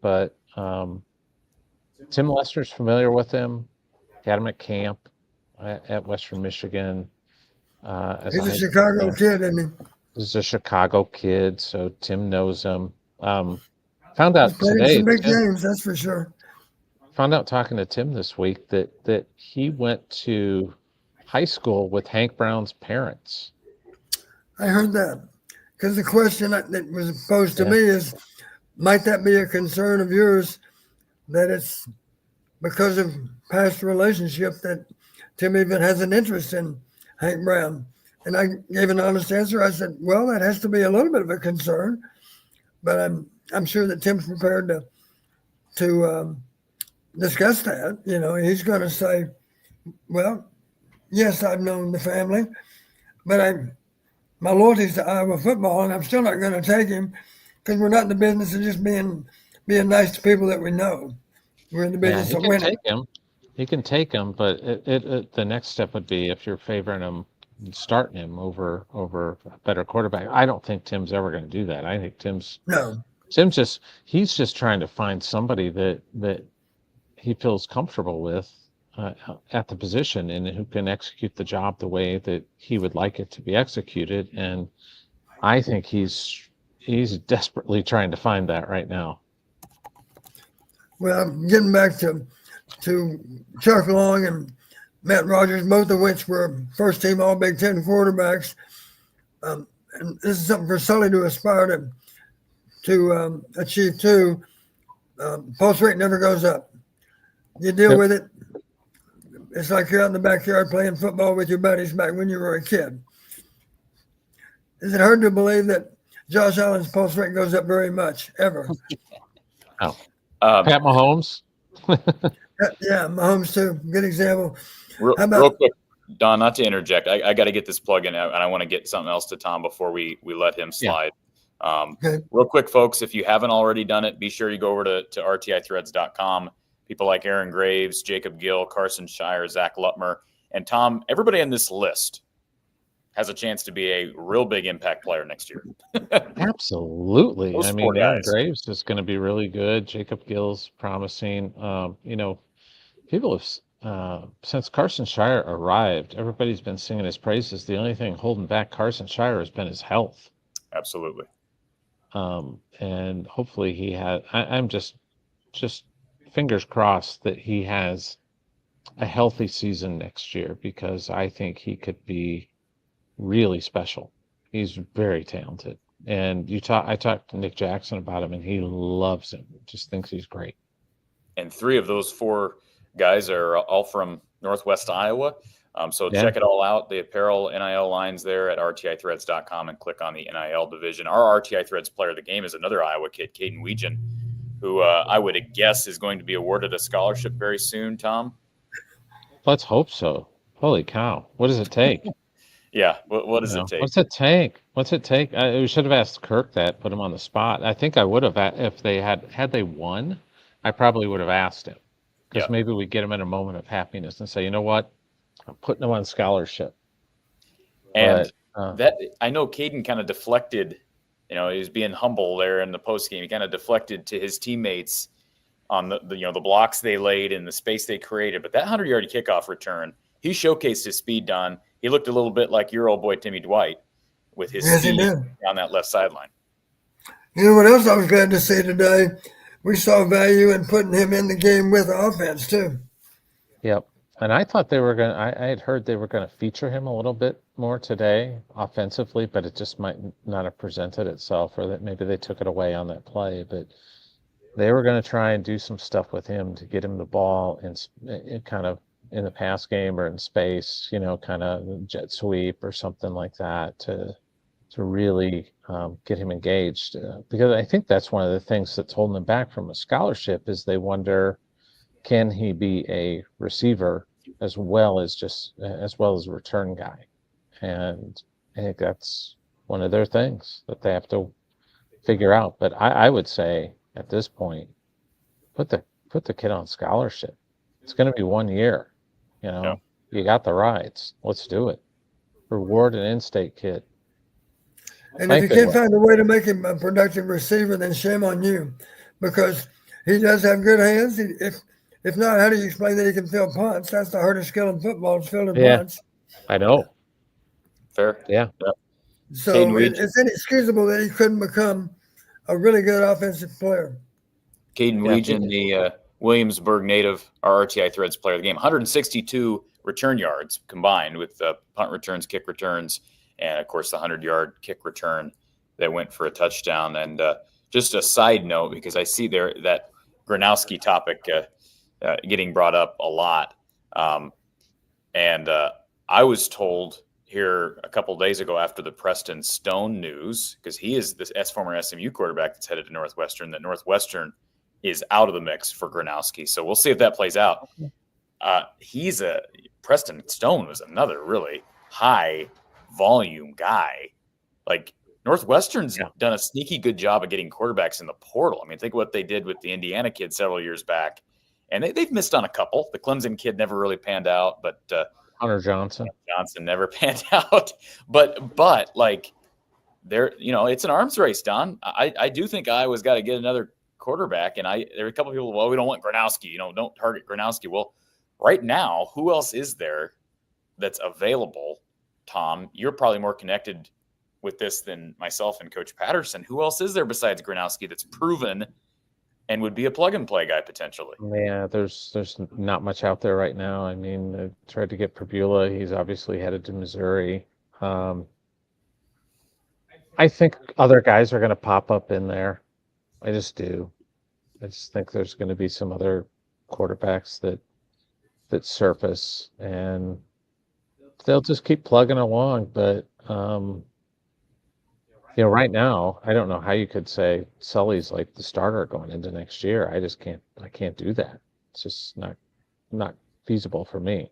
but Tim Lester's familiar with him. Had him at camp at Western Michigan. As He's a Chicago kid, isn't he? He's a Chicago kid, so Tim knows him. Found out He's played in today. some big games, that's for sure. Found out talking to Tim this week that he went to high school with Hank Brown's parents. I heard that because the question that was posed to me is, might that be a concern of yours that it's because of past relationship that Tim even has an interest in Hank Brown? And I gave an honest answer. I said, well, that has to be a little bit of a concern, but I'm sure that Tim's prepared to discuss that. He's going to say, well, yes, I've known the family, but my loyalty's to Iowa football, and I'm still not going to take him because we're not in the business of just being nice to people that we know. We're in the business of winning. He can take him, but the next step would be if you're favoring him, starting him over a better quarterback. I don't think Tim's ever going to do that. I think Tim's just trying to find somebody that he feels comfortable with at the position and who can execute the job the way that he would like it to be executed. And I think he's desperately trying to find that right now. Well, getting back to Chuck Long and Matt Rogers, both of which were first team All Big Ten quarterbacks. And this is something for Sully to aspire to achieve too. Pulse rate never goes up. You deal with it. It's like you're out in the backyard playing football with your buddies back when you were a kid. Is it hard to believe that Josh Allen's pulse rate goes up very much, ever? Oh. Pat Mahomes? Yeah, Mahomes too. Good example. Real quick, Don, not to interject. I got to get this plug in, and I want to get something else to Tom before we let him slide. Yeah. Okay. Real quick, folks, if you haven't already done it, be sure you go over to rtithreads.com. People like Aaron Graves, Jacob Gill, Carson Shire, Zach Lutmer, and Tom, everybody on this list has a chance to be a real big impact player next year. Absolutely. Those I mean, Aaron Graves is going to be really good. Jacob Gill's promising. People have, since Carson Shire arrived, everybody's been singing his praises. The only thing holding back Carson Shire has been his health. Absolutely. And hopefully he had, I'm just fingers crossed that he has a healthy season next year, because I think he could be really special. He's very talented. And I talked to Nick Jackson about him, and he loves him. Just thinks he's great. And 3 of those 4 guys are all from Northwest Iowa. Check it all out. The apparel NIL lines there at rtithreads.com, and click on the NIL division. Our RTI Threads player of the game is another Iowa kid, Caden Weegan, who I would guess is going to be awarded a scholarship very soon, Tom. Let's hope so. Holy cow. What does it take? Yeah. What does it take? What's it take? We should have asked Kirk that, put him on the spot. I think I would have, if they had they won, I probably would have asked him, because maybe we get him in a moment of happiness and say, you know what, I'm putting him on scholarship. And that, I know Caden kind of deflected, he was being humble there in the post game. He kind of deflected to his teammates on the blocks they laid and the space they created. But that 100-yard kickoff return, he showcased his speed, Don. He looked a little bit like your old boy Timmy Dwight with his speed on that left sideline. You know what else I was glad to see today? We saw value in putting him in the game with offense too. Yep. And I thought I had heard they were going to feature him a little bit more today offensively, but it just might not have presented itself, or that maybe they took it away on that play. But they were going to try and do some stuff with him to get him the ball in kind of in the pass game or in space, kind of jet sweep or something like that to really get him engaged. Because I think that's one of the things that's holding him back from a scholarship is they wonder, can he be a receiver as well as a return guy? And I think that's one of their things that they have to figure out. But I would say at this point, put the kid on scholarship. It's going to be 1 year. Yeah. You got the rights. Let's do it. Reward an in-state kid. And if you can't find a way to make him a productive receiver, then shame on you, because he does have good hands. If not, how do you explain that he can field punts? That's the hardest skill in football, is fielding punts. I know. Fair. Yeah. So it's inexcusable that he couldn't become a really good offensive player. Caden Weegan, the Williamsburg native, our RTI Threads player of the game, 162 return yards combined with punt returns, kick returns, and of course the 100-yard kick return that went for a touchdown. And just a side note, because I see there that Gronowski topic getting brought up a lot, and I was told here a couple of days ago after the Preston Stone news, because he is this former SMU quarterback that's headed to Northwestern, that Northwestern is out of the mix for Gronowski. So we'll see if that plays out. Preston Stone was another really high volume guy. Like Northwestern's done a sneaky good job of getting quarterbacks in the portal. I mean, think what they did with the Indiana kid several years back, and they've missed on a couple. The Clemson kid never really panned out, but Hunter Johnson never panned out. But like there, it's an arms race, Don. I do think Iowa's got to get another quarterback, and there are a couple of people. Well, we don't want Gronowski. Don't target Gronowski. Well, right now, who else is there that's available? Tom, you're probably more connected with this than myself and Coach Patterson. Who else is there besides Gronowski that's proven and would be a plug-and-play guy potentially? Yeah, there's not much out there right now. I mean, I tried to get Prbula. He's obviously headed to Missouri. I think other guys are going to pop up in there. I just do. I just think there's going to be some other quarterbacks that surface, and they'll just keep plugging along. But right now, I don't know how you could say Sully's like the starter going into next year. I can't do that. It's just not feasible for me.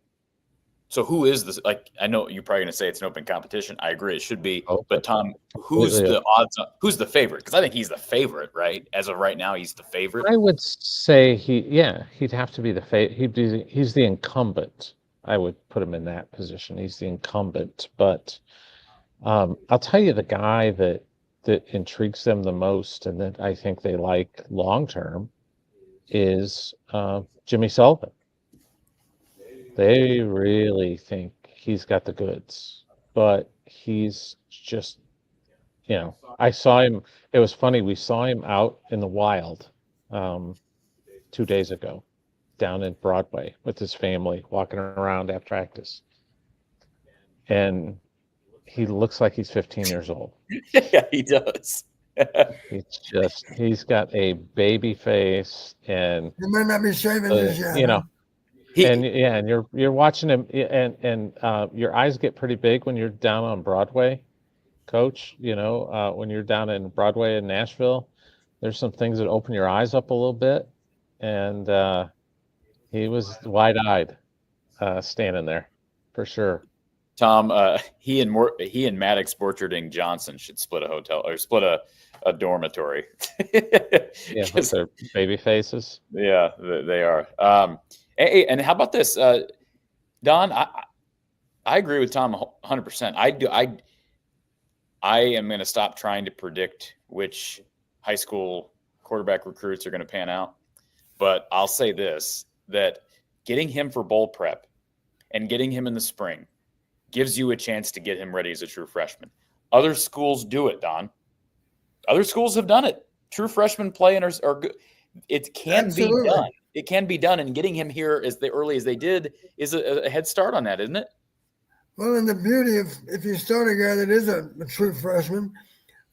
So who is this? Like, I know you're probably going to say it's an open competition. I agree, it should be. But Tom, who's the odds? Who's the favorite? Because I think he's the favorite, right? As of right now, he's the favorite. I would say he'd have to be the favorite. He's the incumbent. I would put him in that position. He's the incumbent. But I'll tell you the guy that intrigues them the most and that I think they like long term is Jimmy Sullivan. They really think he's got the goods, but he's just, I saw him. It was funny. We saw him out in the wild 2 days ago down in Broadway with his family walking around at practice. And he looks like he's 15 years old. Yeah, he does. He's got a baby face, and he might not be shaving this yet. And you're watching him, and your eyes get pretty big when you're down on Broadway, Coach. When you're down in Broadway in Nashville, there's some things that open your eyes up a little bit, and he was wide-eyed standing there for sure. Tom, he and Maddox Borcherding Johnson should split a hotel or split a dormitory. Yeah, with their baby faces. Yeah, they are. Hey, and how about this, Don? I agree with Tom 100%. I am going to stop trying to predict which high school quarterback recruits are going to pan out. But I'll say this, that getting him for bowl prep and getting him in the spring gives you a chance to get him ready as a true freshman. Other schools do it, Don. Other schools have done it. True freshmen play and are good. It can Absolutely. Be done. It can be done, and getting him here as early as they did is a head start on that, isn't it? Well, and the beauty of if you start a guy that is a true freshman,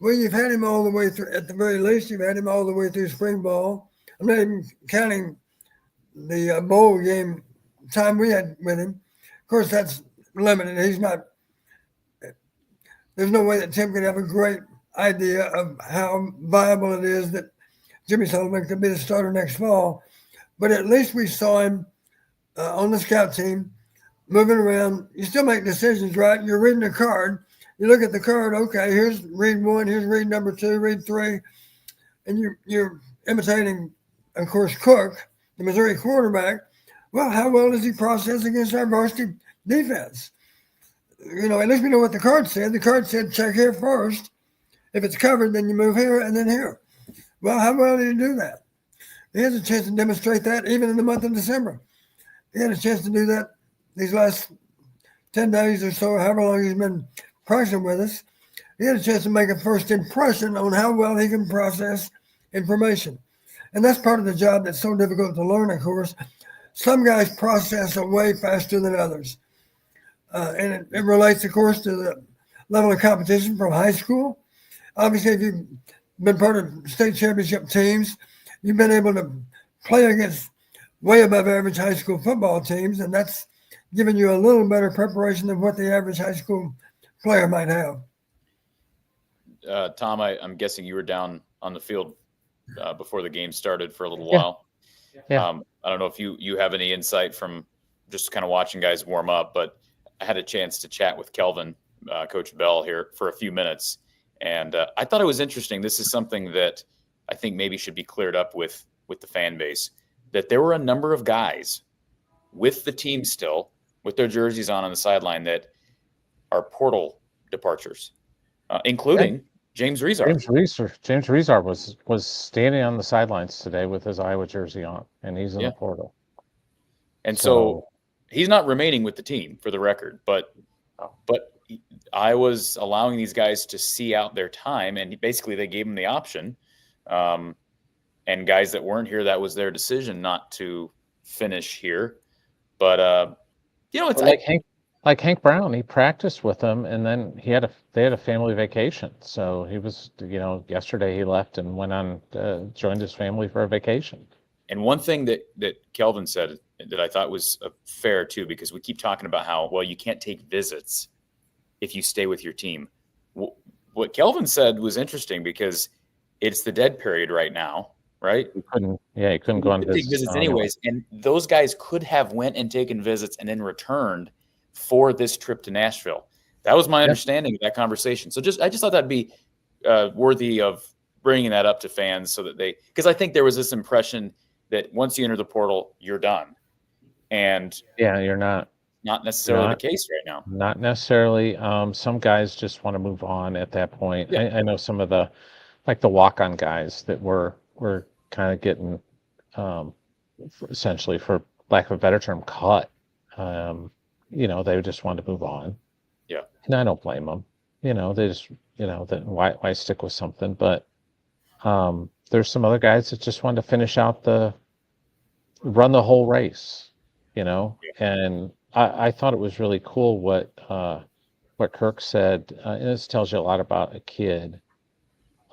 well, you've had him all the way through. At the very least, you've had him all the way through spring ball. I'm not even counting the bowl game time we had with him. Of course, that's limited. He's not. There's no way that Tim could have a great idea of how viable it is that Jimmy Sullivan could be the starter next fall. But at least we saw him on the scout team moving around. You still make decisions, right? You're reading a card. you look at the card. Okay, here's read 1, here's read number 2, read 3, and you're imitating, of course, Cook, the Missouri quarterback. Well, how well does he process against our varsity defense? At least we know what the card said. The card said check here first. If it's covered, then you move here and then here. Well, how well did he do that? He has a chance to demonstrate that even in the month of December. He had a chance to do that these last 10 days or so, however long he's been practicing with us. He had a chance to make a first impression on how well he can process information. And that's part of the job that's so difficult to learn, of course. Some guys process way faster than others. And it relates, of course, to the level of competition from high school. Obviously, if you've been part of state championship teams, you've been able to play against way above average high school football teams, and that's given you a little better preparation than what the average high school player might have. Tom, I'm guessing you were down on the field before the game started for a little while. Yeah. I don't know if you have any insight from just kind of watching guys warm up, but I had a chance to chat with Kelvin, Coach Bell, here for a few minutes. And I thought it was interesting. This is something that I think maybe should be cleared up with the fan base, that there were a number of guys with the team still, with their jerseys on the sideline, that are portal departures, including James Rezar. James Rezar was standing on the sidelines today with his Iowa jersey on, and he's in the portal. And so he's not remaining with the team, for the record, but Iowa's allowing these guys to see out their time, and basically they gave them the option. And guys that weren't here, that was their decision not to finish here. But it's like Hank Brown. He practiced with them, and then they had a family vacation. So he was, yesterday he left and went on, joined his family for a vacation. And one thing that Kelvin said that I thought was fair too, because we keep talking about how, well, you can't take visits if you stay with your team. What Kelvin said was interesting, because it's the dead period right now, right? He couldn't go on visits anyways. And those guys could have went and taken visits and then returned for this trip to Nashville. That was my understanding of that conversation. So I just thought that'd be worthy of bringing that up to fans, so that because I think there was this impression that once you enter the portal, you're done. And you're not. Not necessarily the case right now. Not necessarily. Some guys just want to move on at that point. Yeah. I know some of the walk-on guys that were kind of getting, essentially, for lack of a better term, cut. They just wanted to move on. Yeah. And I don't blame them. They just, why stick with something? But there's some other guys that just wanted to finish out run the whole race, and I thought it was really cool what Kirk said, and this tells you a lot about a kid.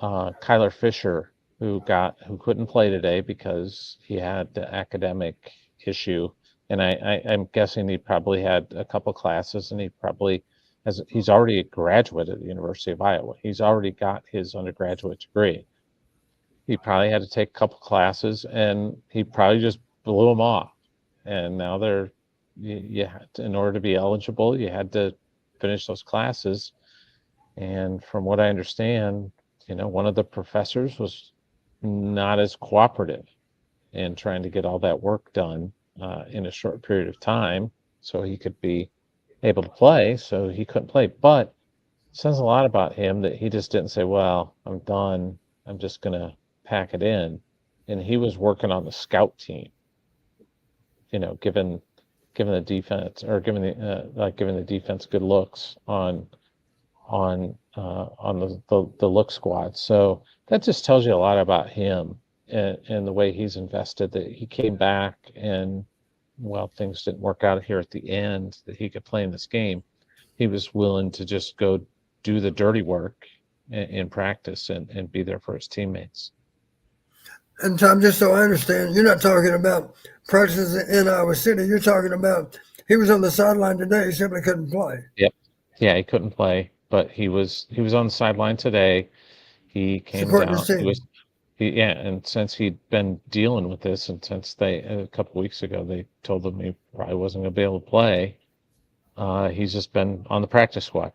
Kyler Fisher, who couldn't play today because he had the academic issue, and I'm guessing he probably had a couple classes, and he's already a graduate at the University of Iowa. He's already got his undergraduate degree. He probably had to take a couple classes, and he probably just blew them off. And now you had to, in order to be eligible, you had to finish those classes. And from what I understand, one of the professors was not as cooperative in trying to get all that work done in a short period of time, so he could be able to play. So he couldn't play. But it says a lot about him that he just didn't say, well, I'm done, I'm just going to pack it in. And he was working on the scout team, given the defense, or giving the defense good looks on the look squad. So that just tells you a lot about him and the way he's invested, that he came back, and while things didn't work out here at the end that he could play in this game, he was willing to just go do the dirty work in practice and be there for his teammates. And Tom, just so I understand, you're not talking about practices in Iowa City. You're talking about he was on the sideline today. He simply couldn't play. Yep. Yeah, he couldn't play, but he was on the sideline today. He came supporting down. His team. And since he'd been dealing with this, and since a couple weeks ago they told him he probably wasn't going to be able to play, he's just been on the practice squad.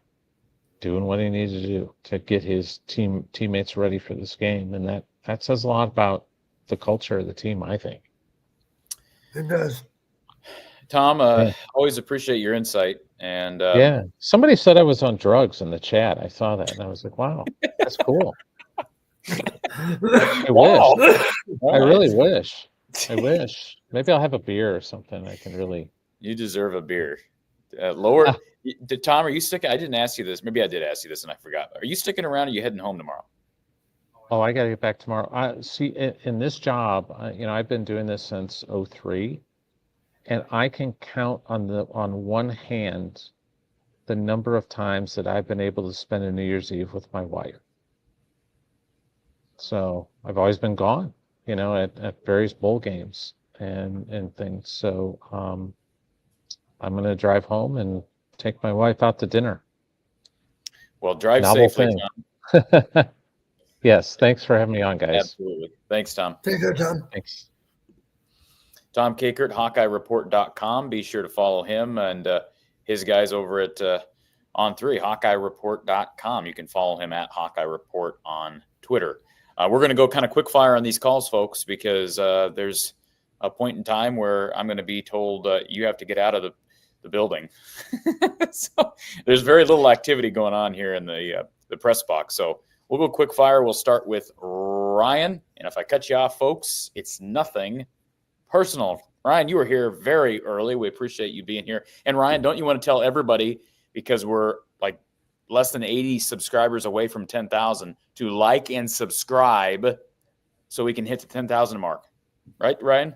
doing what he needed to do to get his teammates ready for this game, and that says a lot about the culture of the team, I think. It does. Tom, always appreciate your insight. And yeah, somebody said I was on drugs in the chat. I saw that, and I was like, "Wow, that's cool." I wow. wish. I really wish. I wish. Maybe I'll have a beer or something. I can really. You deserve a beer. Lower. Tom, are you sticking? I didn't ask you this. Maybe I did ask you this and I forgot. Are you sticking around? Or are you heading home tomorrow? Oh, I got to get back tomorrow. See, in this job, I've been doing this since 2003, and I can count on one hand the number of times that I've been able to spend a New Year's Eve with my wife. So I've always been gone, at various bowl games and things. So I'm going to drive home and take my wife out to dinner. Well, drive safely, Tom. Yes, thanks for having me on, guys. Absolutely. Thanks, Tom. Take care, Tom. Thanks. Tom Kakert, HawkeyeReport.com. Be sure to follow him and his guys over at On3, HawkeyeReport.com. You can follow him at Hawkeye Report on Twitter. We're going to go kind of quick fire on these calls, folks, because there's a point in time where I'm going to be told you have to get out of the building. So there's very little activity going on here in the press box. So we'll go quick fire. We'll start with Ryan. And if I cut you off, folks, it's nothing personal. Ryan, you were here very early. We appreciate you being here. And Ryan, don't you want to tell everybody, because we're like less than 80 subscribers away from 10,000, to like and subscribe so we can hit the 10,000 mark. Right, Ryan?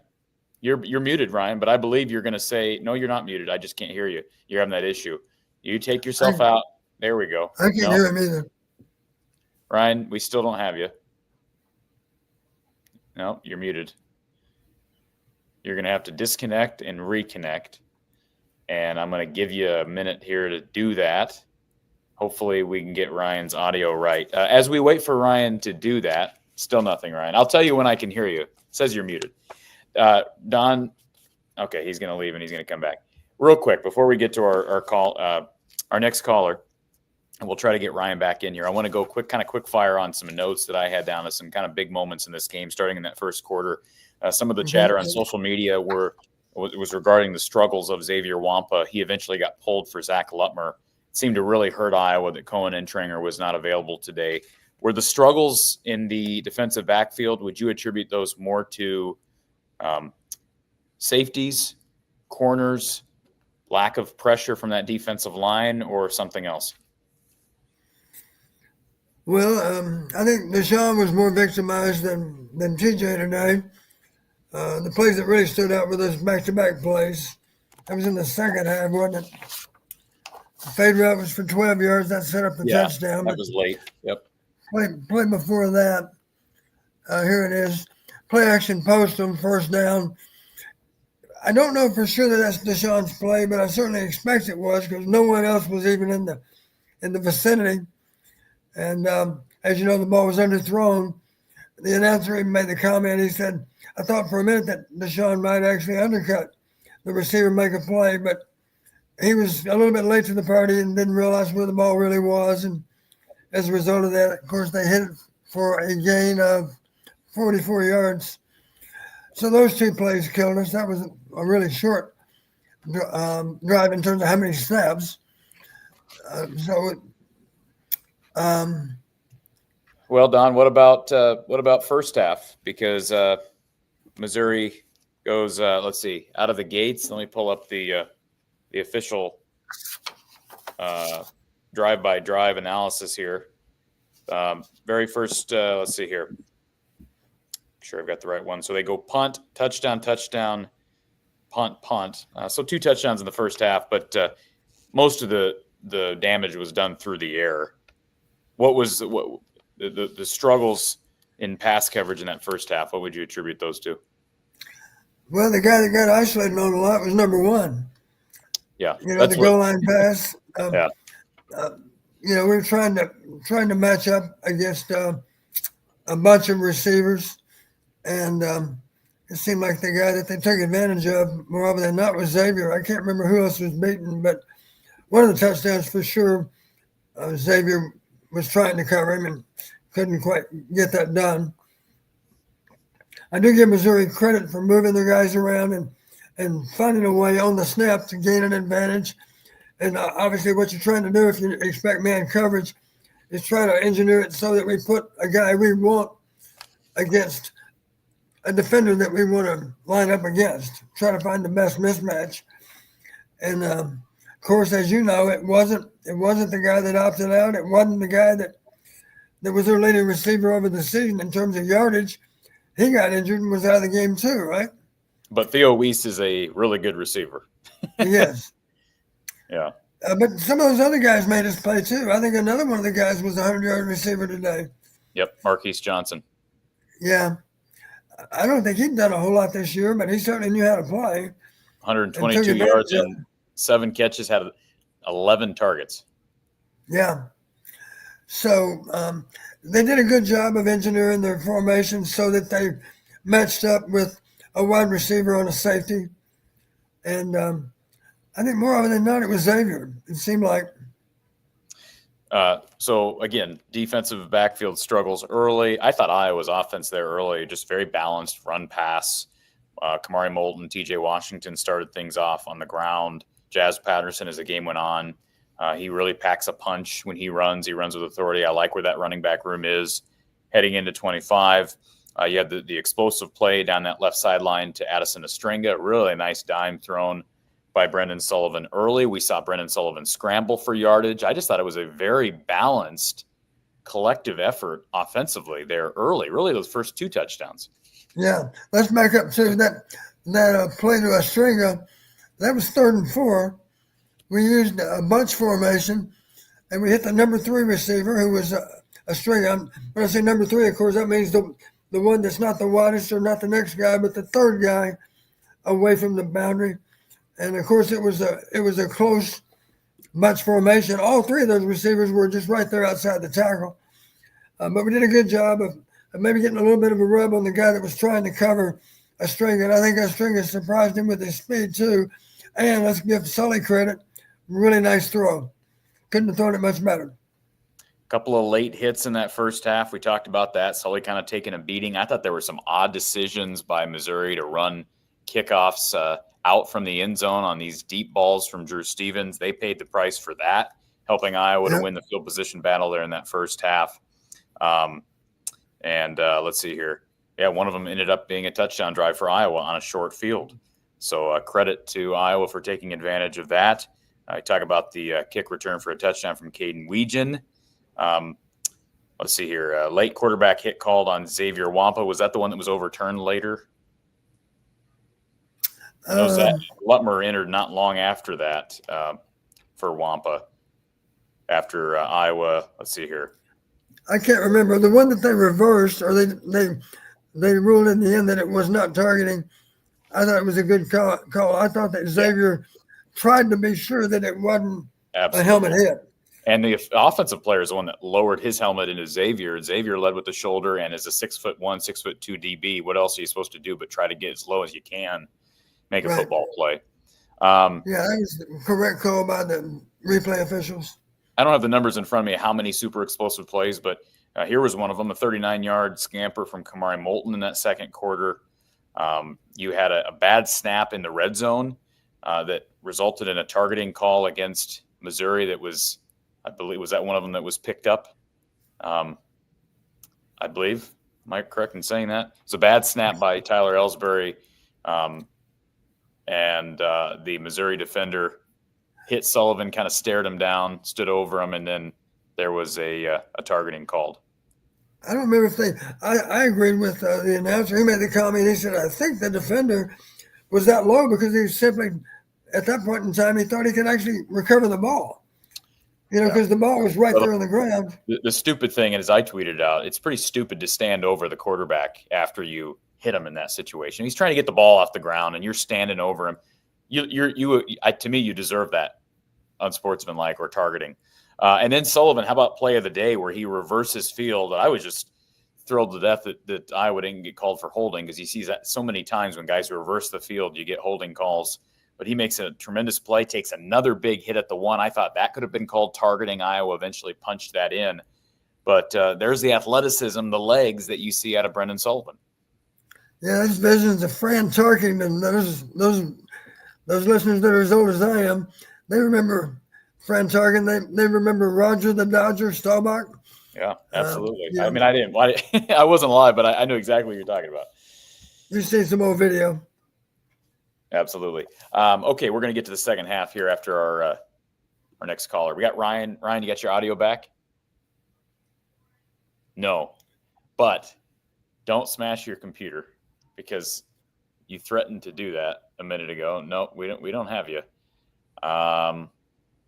You're muted, Ryan, but I believe you're going to say, no, you're not muted. I just can't hear you. You're having that issue. You take yourself out. There we go. I can't hear him either. Ryan, we still don't have you. No, you're muted. You're going to have to disconnect and reconnect. And I'm going to give you a minute here to do that. Hopefully we can get Ryan's audio right. As we wait for Ryan to do that, still nothing, Ryan. I'll tell you when I can hear you. It says you're muted. Don, okay, he's going to leave and he's going to come back. Real quick, before we get to our call, our next caller, and we'll try to get Ryan back in here. I want to go quick fire on some notes that I had down as some kind of big moments in this game, starting in that first quarter. Some of the chatter on social media was regarding the struggles of Xavier Wampa. He eventually got pulled for Zach Lutmer. It seemed to really hurt Iowa that Cohen Entringer was not available today. Were the struggles in the defensive backfield, would you attribute those more to safeties, corners, lack of pressure from that defensive line, or something else? Well, I think Deshaun was more victimized than TJ today. The plays that really stood out were those back-to-back plays. That was in the second half, wasn't it? The fade route was for 12 yards. That set up the touchdown. That was late. Yep. Play before that. Here it is. Play action post on first down. I don't know for sure that that's Deshaun's play, but I certainly expect it was, because no one else was even in the vicinity. And as you know, the ball was underthrown. The announcer even made the comment. He said, I thought for a minute that Deshaun might actually undercut the receiver, make a play, but he was a little bit late to the party and didn't realize where the ball really was. And as a result of that, of course, they hit it for a gain of 44 yards. So those two plays killed us. That was a really short drive in terms of how many snaps. Well, Don, what about first half? Because Missouri goes, let's see, out of the gates. Let me pull up the official drive-by-drive analysis here. Very first, let's see here. Make sure I've got the right one. So they go punt, touchdown, touchdown, punt, punt. So 2 touchdowns in the first half, but most of the damage was done through the air. What was the struggles in pass coverage in that first half? What would you attribute those to? Well, the guy that got isolated on a lot was number one. Yeah, the goal line pass. Yeah. We were trying to match up against a bunch of receivers, and it seemed like the guy that they took advantage of more often than not was Xavier. I can't remember who else was beaten, but one of the touchdowns for sure Xavier was trying to cover him and couldn't quite get that done. I do give Missouri credit for moving their guys around and finding a way on the snap to gain an advantage. And obviously, what you're trying to do if you expect man coverage is try to engineer it so that we put a guy we want against a defender that we want to line up against. Try to find the best mismatch. And of course, as you know, it wasn't the guy that opted out. It wasn't the guy that was their leading receiver over the season in terms of yardage. He got injured and was out of the game too, right? But Theo Weiss is a really good receiver. Yes. Yeah. But some of those other guys made us play too. I think another one of the guys was a 100-yard receiver today. Yep, Marquise Johnson. Yeah. I don't think he'd done a whole lot this year, but he certainly knew how to play. 122 yards and 7 catches, had 11 targets. Yeah. So they did a good job of engineering their formation so that they matched up with a wide receiver on a safety. And I think more often than not, it was Xavier. It seemed like. So, again, defensive backfield struggles early. I thought Iowa's offense there early, just very balanced run pass. Kamari Moulton, TJ Washington started things off on the ground. Jazz Patterson, as the game went on, he really packs a punch when he runs. He runs with authority. I like where that running back room is heading into 25. You had the explosive play down that left sideline to Addison Estringa. Really nice dime thrown by Brendan Sullivan early. We saw Brendan Sullivan scramble for yardage. I just thought it was a very balanced collective effort offensively there early, really those first 2 touchdowns. Yeah, let's back up to that play to Estringa. That was 3rd and 4. We used a bunch formation, and we hit the number 3 receiver, who was Estringa. When I say number 3, of course, that means the one that's not the widest or not the next guy, but the 3rd guy away from the boundary. And of course, it was a close bunch formation. All 3 of those receivers were just right there outside the tackle. But we did a good job of maybe getting a little bit of a rub on the guy that was trying to cover Estringa. And I think Estringa surprised him with his speed too. And let's give Sully credit. Really nice throw. Couldn't have thrown it much better. A couple of late hits in that first half. We talked about that. Sully kind of taking a beating. I thought there were some odd decisions by Missouri to run kickoffs out from the end zone on these deep balls from Drew Stevens. They paid the price for that, helping Iowa to win the field position battle there in that first half. Let's see here. Yeah, one of them ended up being a touchdown drive for Iowa on a short field. So credit to Iowa for taking advantage of that. I talk about the kick return for a touchdown from Caden Weegan. Let's see here. Late quarterback hit called on Xavier Wampa. Was that the one that was overturned later? That Lutmer entered not long after that for Wampa after Iowa. Let's see here. I can't remember. The one that they reversed, or they ruled in the end that it was not targeting. I thought it was a good call. I thought that Xavier tried to be sure that it wasn't a helmet hit. And the offensive player is the one that lowered his helmet into Xavier. Xavier led with the shoulder and is a 6'1", 6'2" DB. What else are you supposed to do but try to get as low as you can, make a football play? Yeah, that was the correct call by the replay officials. I don't have the numbers in front of me how many super explosive plays, but here was one of them, a 39-yard scamper from Kamari Moulton in that second quarter. You had a bad snap in the red zone that resulted in a targeting call against Missouri that was, I believe, was that one of them that was picked up? I believe. Am I correct in saying that? It was a bad snap by Tyler Ellsbury, and the Missouri defender hit Sullivan, kind of stared him down, stood over him, and then there was a targeting called. I don't remember if I agreed with the announcer. He made the comment. He said, I think the defender was that low because he simply, at that point in time, he thought he could actually recover the ball. Because the ball was right there on the ground. The stupid thing, and as I tweeted out, it's pretty stupid to stand over the quarterback after you hit him in that situation. He's trying to get the ball off the ground, and you're standing over him. To me, you deserve that unsportsmanlike or targeting. And then Sullivan, how about play of the day where he reverses field? I was just thrilled to death that Iowa didn't get called for holding, because you see that so many times when guys reverse the field, you get holding calls but he makes a tremendous play, takes another big hit at the 1. I thought that could have been called targeting. Iowa eventually punched that in. But there's the athleticism, the legs that you see out of Brendan Sullivan. Yeah, there's visions of Fran Tarkington. Those listeners that are as old as I am, they remember Fran Tarkington. They remember Roger the Dodger Staubach. Yeah, absolutely. Yeah. I mean, I wasn't alive, but I knew exactly what you're talking about. You've seen some old video. Absolutely. Okay, we're going to get to the second half here after our next caller. We got Ryan. Ryan, you got your audio back? No, but don't smash your computer because you threatened to do that a minute ago. No, we don't have you. All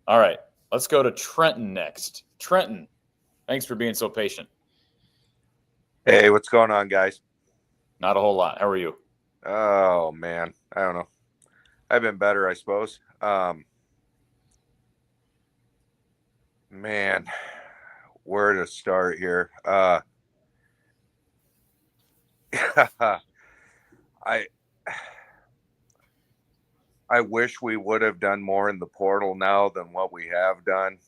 right, let's go to Trenton next. Trenton, thanks for being so patient. Hey, what's going on, guys? Not a whole lot. How are you? Oh, man. I don't know. I've been better, I suppose. Man, where to start here? I wish we would have done more in the portal now than what we have done.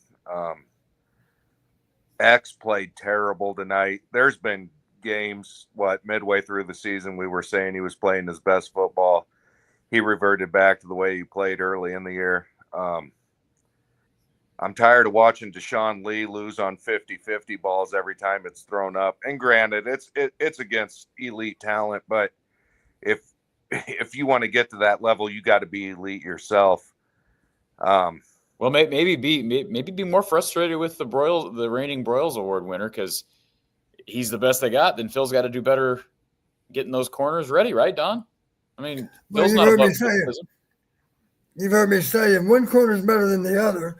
X played terrible tonight. There's been games, midway through the season, we were saying he was playing his best football. He reverted back to the way he played early in the year. I'm tired of watching Deshaun Lee lose on 50-50 balls every time it's thrown up. And granted, it's against elite talent, but if you want to get to that level, you got to be elite yourself. Well, maybe be more frustrated with the reigning Broyles Award winner because he's the best they got. Then Phil's got to do better getting those corners ready, right, Don? I mean, Phil's not above criticism. You've heard me say if one corner is better than the other,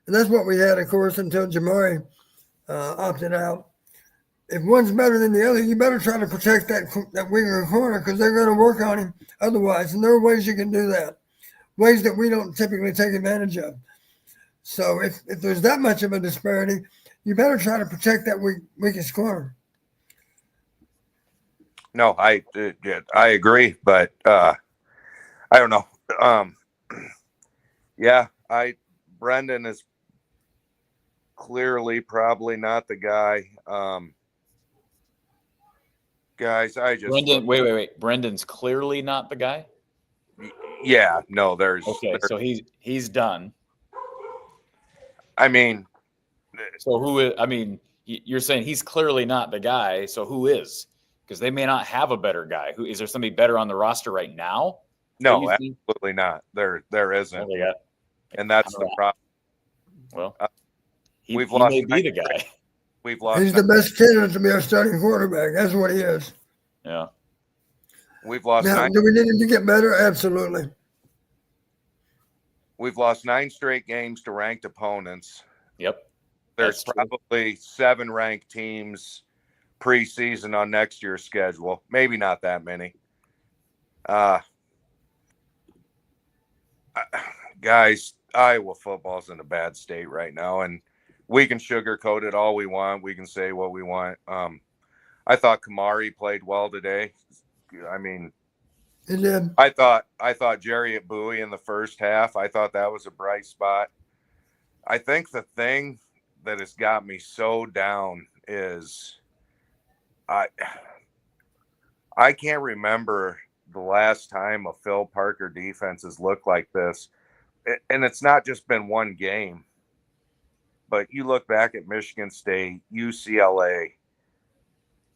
and that's what we had, of course, until Jamari opted out. If one's better than the other, you better try to protect that winger corner because they're going to work on him otherwise. And there are ways you can do that, ways that we don't typically take advantage of. So if there's that much of a disparity, you better try to protect that weakest corner. No, I agree, but I don't know. Brendan is clearly probably not the guy. Guys, Brendan. Wait. Brendan's clearly not the guy. Yeah, no, so he's done. I mean, so who is? I mean, you're saying he's clearly not the guy. So who is? Because they may not have a better guy. Who is there? Somebody better on the roster right now? No, absolutely not. There isn't, and that's the problem. Well, he may be the guy. We've lost. He's the best candidate to be our starting quarterback. That's what he is. Yeah. We've lost. Now, do we need him to get better? Absolutely. We've lost 9 straight games to ranked opponents. Yep. There's probably 7 ranked teams preseason on next year's schedule. Maybe not that many. Guys, Iowa football's in a bad state right now, and we can sugarcoat it all we want. We can say what we want. I thought Kamari played well today. I mean, he did. I thought Jerry at Bowie in the first half. I thought that was a bright spot. I think the thing that has got me so down is I can't remember the last time a Phil Parker defense has looked like this. And it's not just been one game, but you look back at Michigan State, UCLA,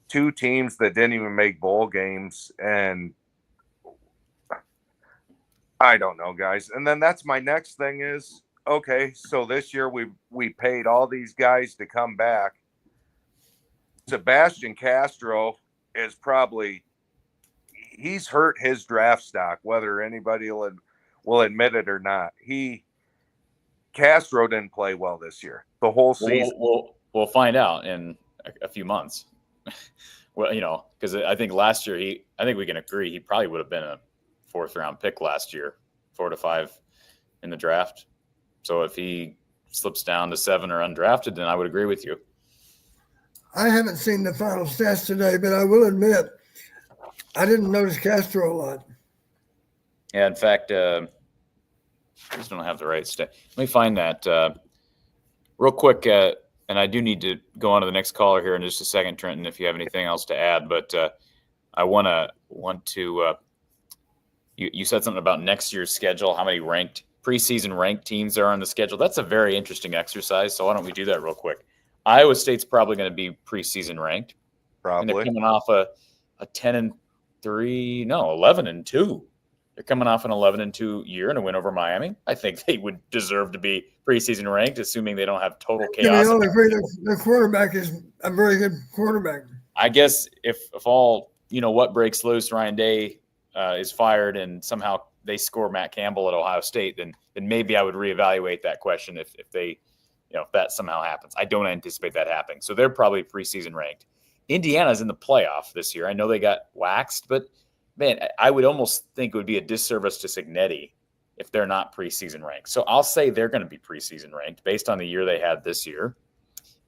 2 teams that didn't even make bowl games. And I don't know, guys. And then that's my next thing is, okay, so this year we paid all these guys to come back. Sebastian Castro is he's hurt his draft stock, whether anybody will admit it or not. Castro didn't play well this year. The whole season. We'll find out in a few months. Well, because I think last year I think we can agree he probably would have been a 4th round pick last year, 4 to 5 in the draft. So if he slips down to 7 or undrafted, then I would agree with you. I haven't seen the final stats today, but I will admit I didn't notice Castro a lot. Yeah, in fact, Please don't have the right stat. Let me find that real quick. And I do need to go on to the next caller here in just a second, Trenton, if you have anything else to add. But I want to. You said something about next year's schedule, how many preseason ranked teams there are on the schedule. That's a very interesting exercise. So why don't we do that real quick? Iowa State's probably going to be preseason ranked. And they're Probably. coming off a 10-3, no, 11-2. They're coming off an 11-2 year and a win over Miami. I think they would deserve to be preseason ranked, assuming they don't have total chaos. They only agree the quarterback is a very good quarterback. I guess if all what breaks loose, Ryan Day is fired, and somehow they score Matt Campbell at Ohio State, then maybe I would reevaluate that question if they, if that somehow happens. I don't anticipate that happening. So they're probably preseason ranked. Indiana's in the playoff this year. I know they got waxed, but man, I would almost think it would be a disservice to Cignetti if they're not preseason ranked. So I'll say they're going to be preseason ranked based on the year they had this year.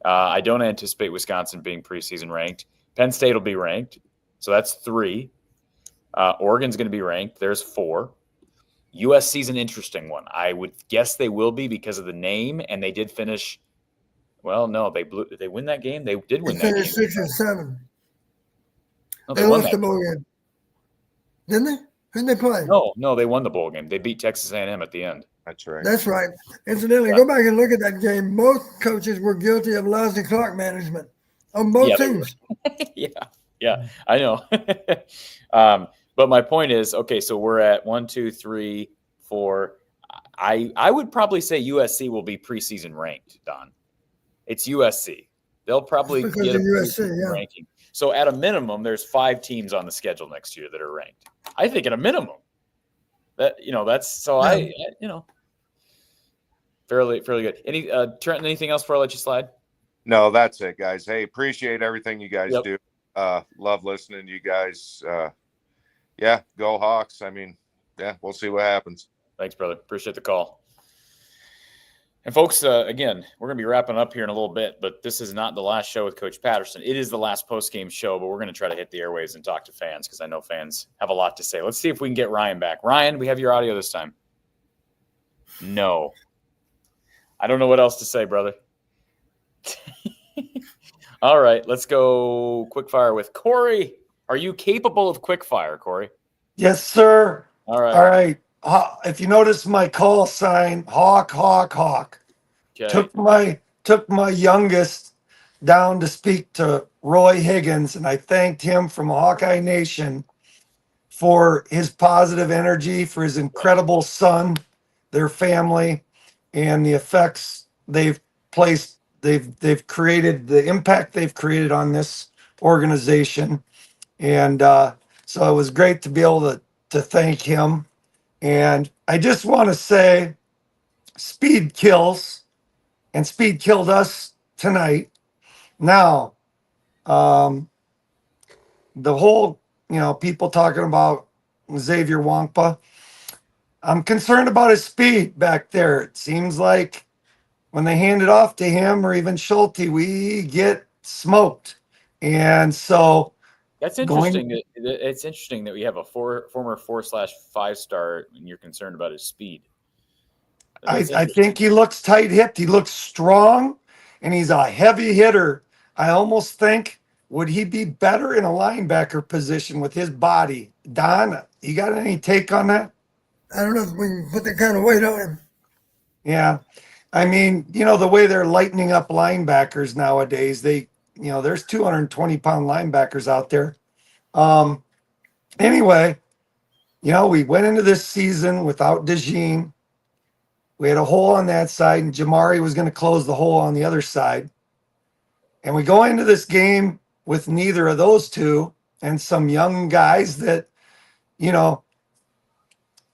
I don't anticipate Wisconsin being preseason ranked. Penn State will be ranked. So that's 3. Oregon's going to be ranked. There's 4. USC's an interesting one. I would guess they will be because of the name, and they did finish. Well, no, did they win that game? They did win that game. Finished 6 and 7. No, They lost the bowl game, didn't they? Who'd they play? No, they won the bowl game. They beat Texas A&M at the end. That's right. That's right. Incidentally, go back and look at that game. Both coaches were guilty of lousy clock management on both teams. Yeah, I know. But my point is, okay, so we're at 1, 2, 3, 4. I would probably say USC will be preseason ranked, Don. It's USC. They'll probably get a preseason ranking. So at a minimum, there's 5 teams on the schedule next year that are ranked. I think at a minimum. That's so yeah. Fairly good. Trenton, anything else before I let you slide? No, that's it, guys. Hey, appreciate everything you guys do. Love listening to you guys. Go Hawks. I mean, we'll see what happens. Thanks, brother. Appreciate the call. And folks, again, we're going to be wrapping up here in a little bit, but this is not the last show with Coach Patterson. It is the last post-game show, but we're going to try to hit the airwaves and talk to fans because I know fans have a lot to say. Let's see if we can get Ryan back. Ryan, we have your audio this time. No. I don't know what else to say, brother. All right, let's go quickfire with Corey. Are you capable of quickfire, Corey? Yes, sir. All right. All right. If you notice my call sign, Hawk. Okay. Took my youngest down to speak to Roy Higgins, and I thanked him from Hawkeye Nation for his positive energy, for his incredible son, their family, and the effects they've created, the impact they've created on this organization. And so it was great to be able to thank him. And I just want to say speed kills, and speed killed us tonight. Now, the whole, people talking about Xavier Wampa, I'm concerned about his speed back there. It seems like when they hand it off to him or even Schulte, we get smoked. And so that's interesting. It's interesting that we have a former 4/5 star and you're concerned about his speed. I think he looks tight-hipped. He looks strong, and he's a heavy hitter. I almost think, would he be better in a linebacker position with his body? Don, you got any take on that? I don't know if we can put that kind of weight on him. Yeah. I mean, the way they're lightening up linebackers nowadays, there's 220-pound linebackers out there. Anyway, we went into this season without DeJean. We had a hole on that side, and Jamari was going to close the hole on the other side. And we go into this game with neither of those two and some young guys that,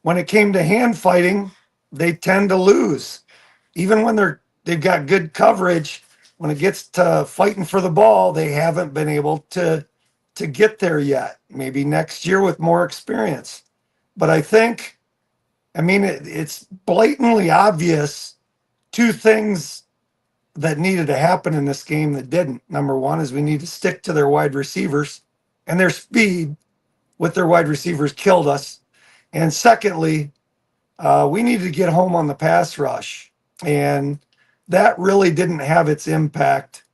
when it came to hand fighting, they tend to lose. Even when they've got good coverage, when it gets to fighting for the ball, they haven't been able to get there yet. Maybe next year with more experience. But I think, it's blatantly obvious 2 things that needed to happen in this game that didn't. Number one is we need to stick to their wide receivers, and their speed with their wide receivers killed us. And secondly, we needed to get home on the pass rush, and that really didn't have its impact.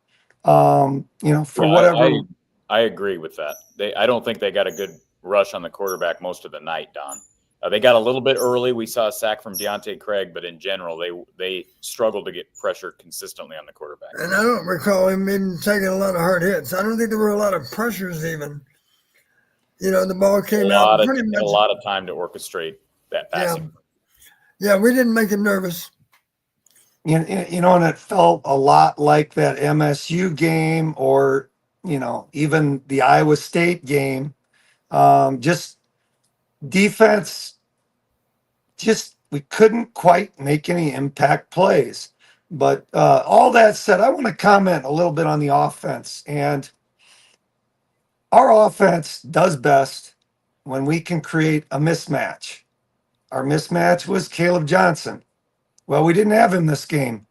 For Yeah, whatever. I agree with that. I don't think they got a good rush on the quarterback most of the night, Don. They got a little bit early. We saw a sack from Deontay Craig, but in general, they struggled to get pressure consistently on the quarterback. And I don't recall him even taking a lot of hard hits. I don't think there were a lot of pressures even. The ball came out pretty much. A lot of time to orchestrate that passing. Yeah, we didn't make him nervous. And it felt a lot like that MSU game, or even the Iowa State game. Just defense, we couldn't quite make any impact plays. But all that said, I want to comment a little bit on the offense. And our offense does best when we can create a mismatch. Our mismatch was Caleb Johnson. Well, we didn't have him this game.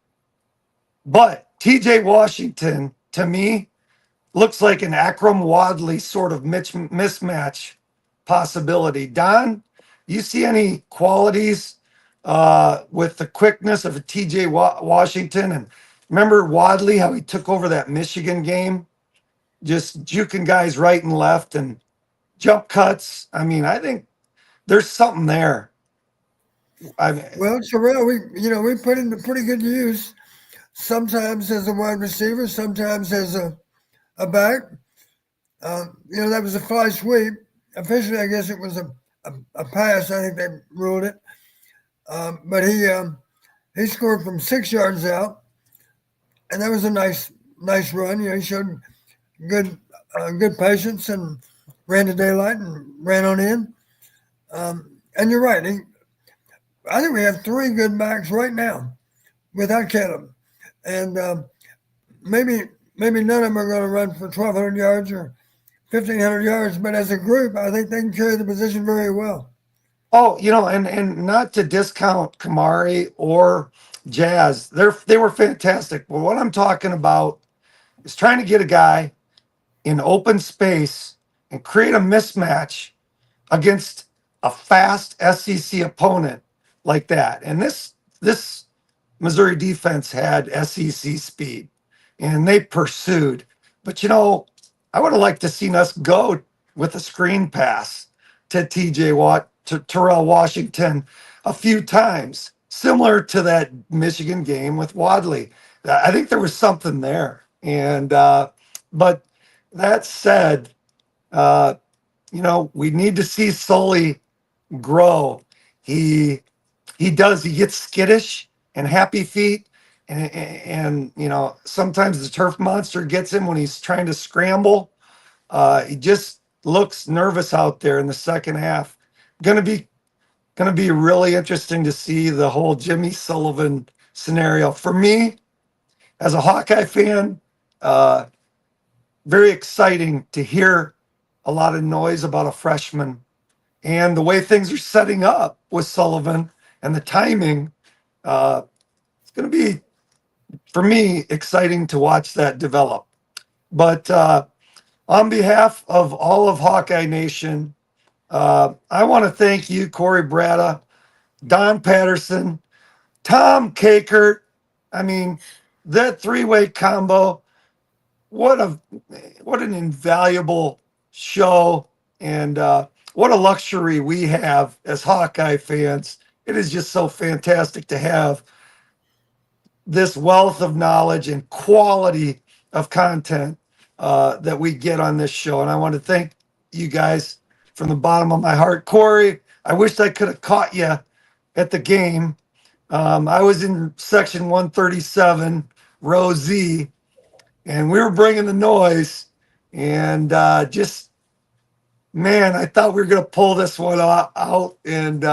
But TJ Washington, to me, looks like an Akram Wadley sort of mismatch possibility. Don, you see any qualities with the quickness of a TJ Washington? And remember Wadley, how he took over that Michigan game, just juking guys right and left and jump cuts. I mean, I think there's something there. Well, Terrell, we put him to pretty good use. Sometimes as a wide receiver, sometimes as a back. That was a fly sweep. Officially, I guess it was a pass. I think they ruled it. But he scored from 6 yards out, and that was a nice run. He showed good patience and ran to daylight and ran on in. And you're right. I think we have 3 good backs right now without Caleb. And maybe none of them are going to run for 1,200 yards or 1,500 yards, but as a group, I think they can carry the position very well. Oh, and not to discount Kamari or Jazz. They were fantastic. But what I'm talking about is trying to get a guy in open space and create a mismatch against a fast SEC opponent like that. And this Missouri defense had SEC speed, and they pursued. But I would have liked to seen us go with a screen pass to to Terrell Washington a few times, similar to that Michigan game with Wadley. I think there was something there. And but that said, we need to see Sully grow. He gets skittish and happy feet, and sometimes the turf monster gets him when he's trying to scramble. He just looks nervous out there in the second half. Gonna be really interesting to see the whole Jimmy Sullivan scenario. For me, as a Hawkeye fan, very exciting to hear a lot of noise about a freshman, and the way things are setting up with Sullivan and the timing. It's going to be, for me, exciting to watch that develop. But on behalf of all of Hawkeye Nation, I want to thank you, Corey Bratta, Don Patterson, Tom Kakert. I mean, that 3-way combo. What an invaluable show, and what a luxury we have as Hawkeye fans. It is just so fantastic to have this wealth of knowledge and quality of content that we get on this show. And I want to thank you guys from the bottom of my heart. Corey, I wish I could have caught you at the game. I was in section 137, row Z, and we were bringing the noise. And man, I thought we were going to pull this one out. And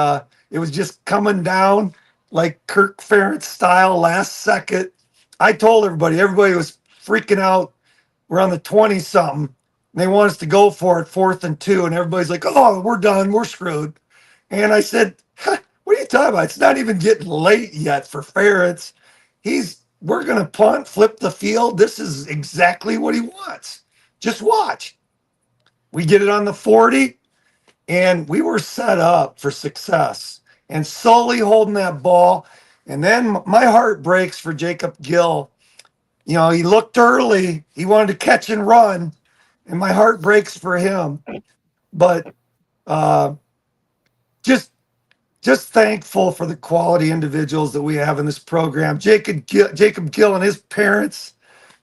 it was just coming down like Kirk Ferentz style last second. I told everybody was freaking out. We're on the 20 something. They want us to go for it, 4th and 2. And everybody's like, oh, we're done. We're screwed. And I said, what are you talking about? It's not even getting late yet for Ferentz. We're going to punt, flip the field. This is exactly what he wants. Just watch. We get it on the 40, and we were set up for success. and Sully holding that ball. And then my heart breaks for Jacob Gill. You know, he looked early. He wanted to catch and run, and my heart breaks for him. But just thankful for the quality individuals that we have in this program. Jacob Gill and his parents,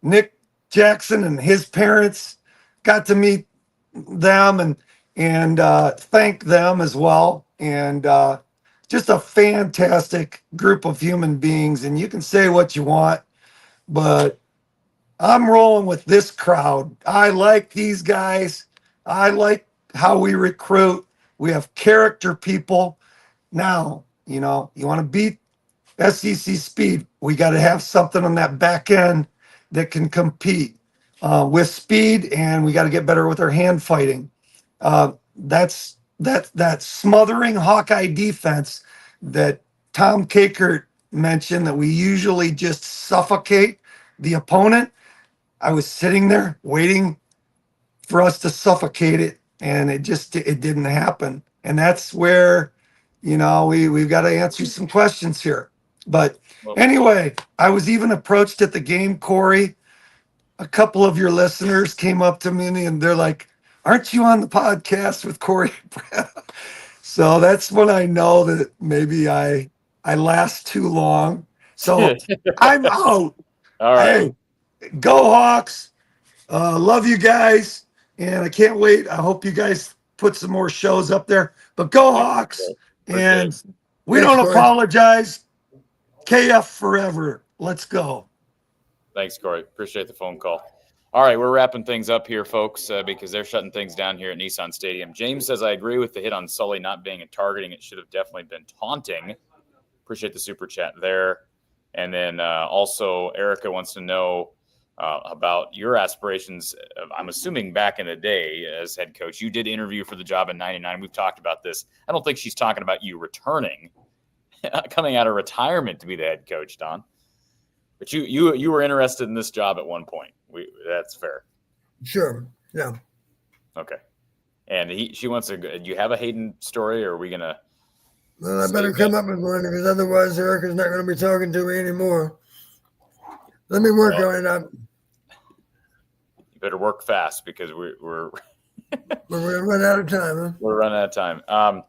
Nick Jackson and his parents, got to meet them and thank them as well. And just a fantastic group of human beings. And you can say what you want, but I'm rolling with this crowd. I like these guys. I like how we recruit. We have character people. Now, you know, you want to beat SEC speed, we got to have something on that back end that can compete with speed, and we got to get better with our hand fighting. That's that smothering Hawkeye defense that Tom Kakert mentioned, that we usually just suffocate the opponent. I was sitting there waiting for us to suffocate it, and it didn't happen. And that's where, you know, we've got to answer some questions here. But anyway, I was even approached at the game, Corey. A couple of your listeners came up to me and they're like, "Aren't you on the podcast with Corey?" So that's when I know that maybe I last too long. So I'm out. All right. Hey, go Hawks. Love you guys. And I can't wait. I hope you guys put some more shows up there. But go Hawks. And we Thanks, don't Corey. apologize. KF forever. Let's go. Thanks, Corey. Appreciate the phone call. All right, we're wrapping things up here, folks, because they're shutting things down here at Nissan Stadium. James says, I agree with the hit on Sully not being a targeting. It should have definitely been taunting. Appreciate the super chat there. And then also Erica wants to know about your aspirations. I'm assuming back in the day as head coach, you did interview for the job in 99. We've talked about this. I don't think she's talking about you returning, coming out of retirement to be the head coach, Don. But you were interested in this job at one point. That's fair. Sure. Yeah. Okay. And she wants to. Do you have a Hayden story, or are we gonna? Well, I better come up with one, because otherwise Erica's not going to be talking to me anymore. Let me work on it. You better work fast, because we're We're going to run out of time, huh? We're running out of time.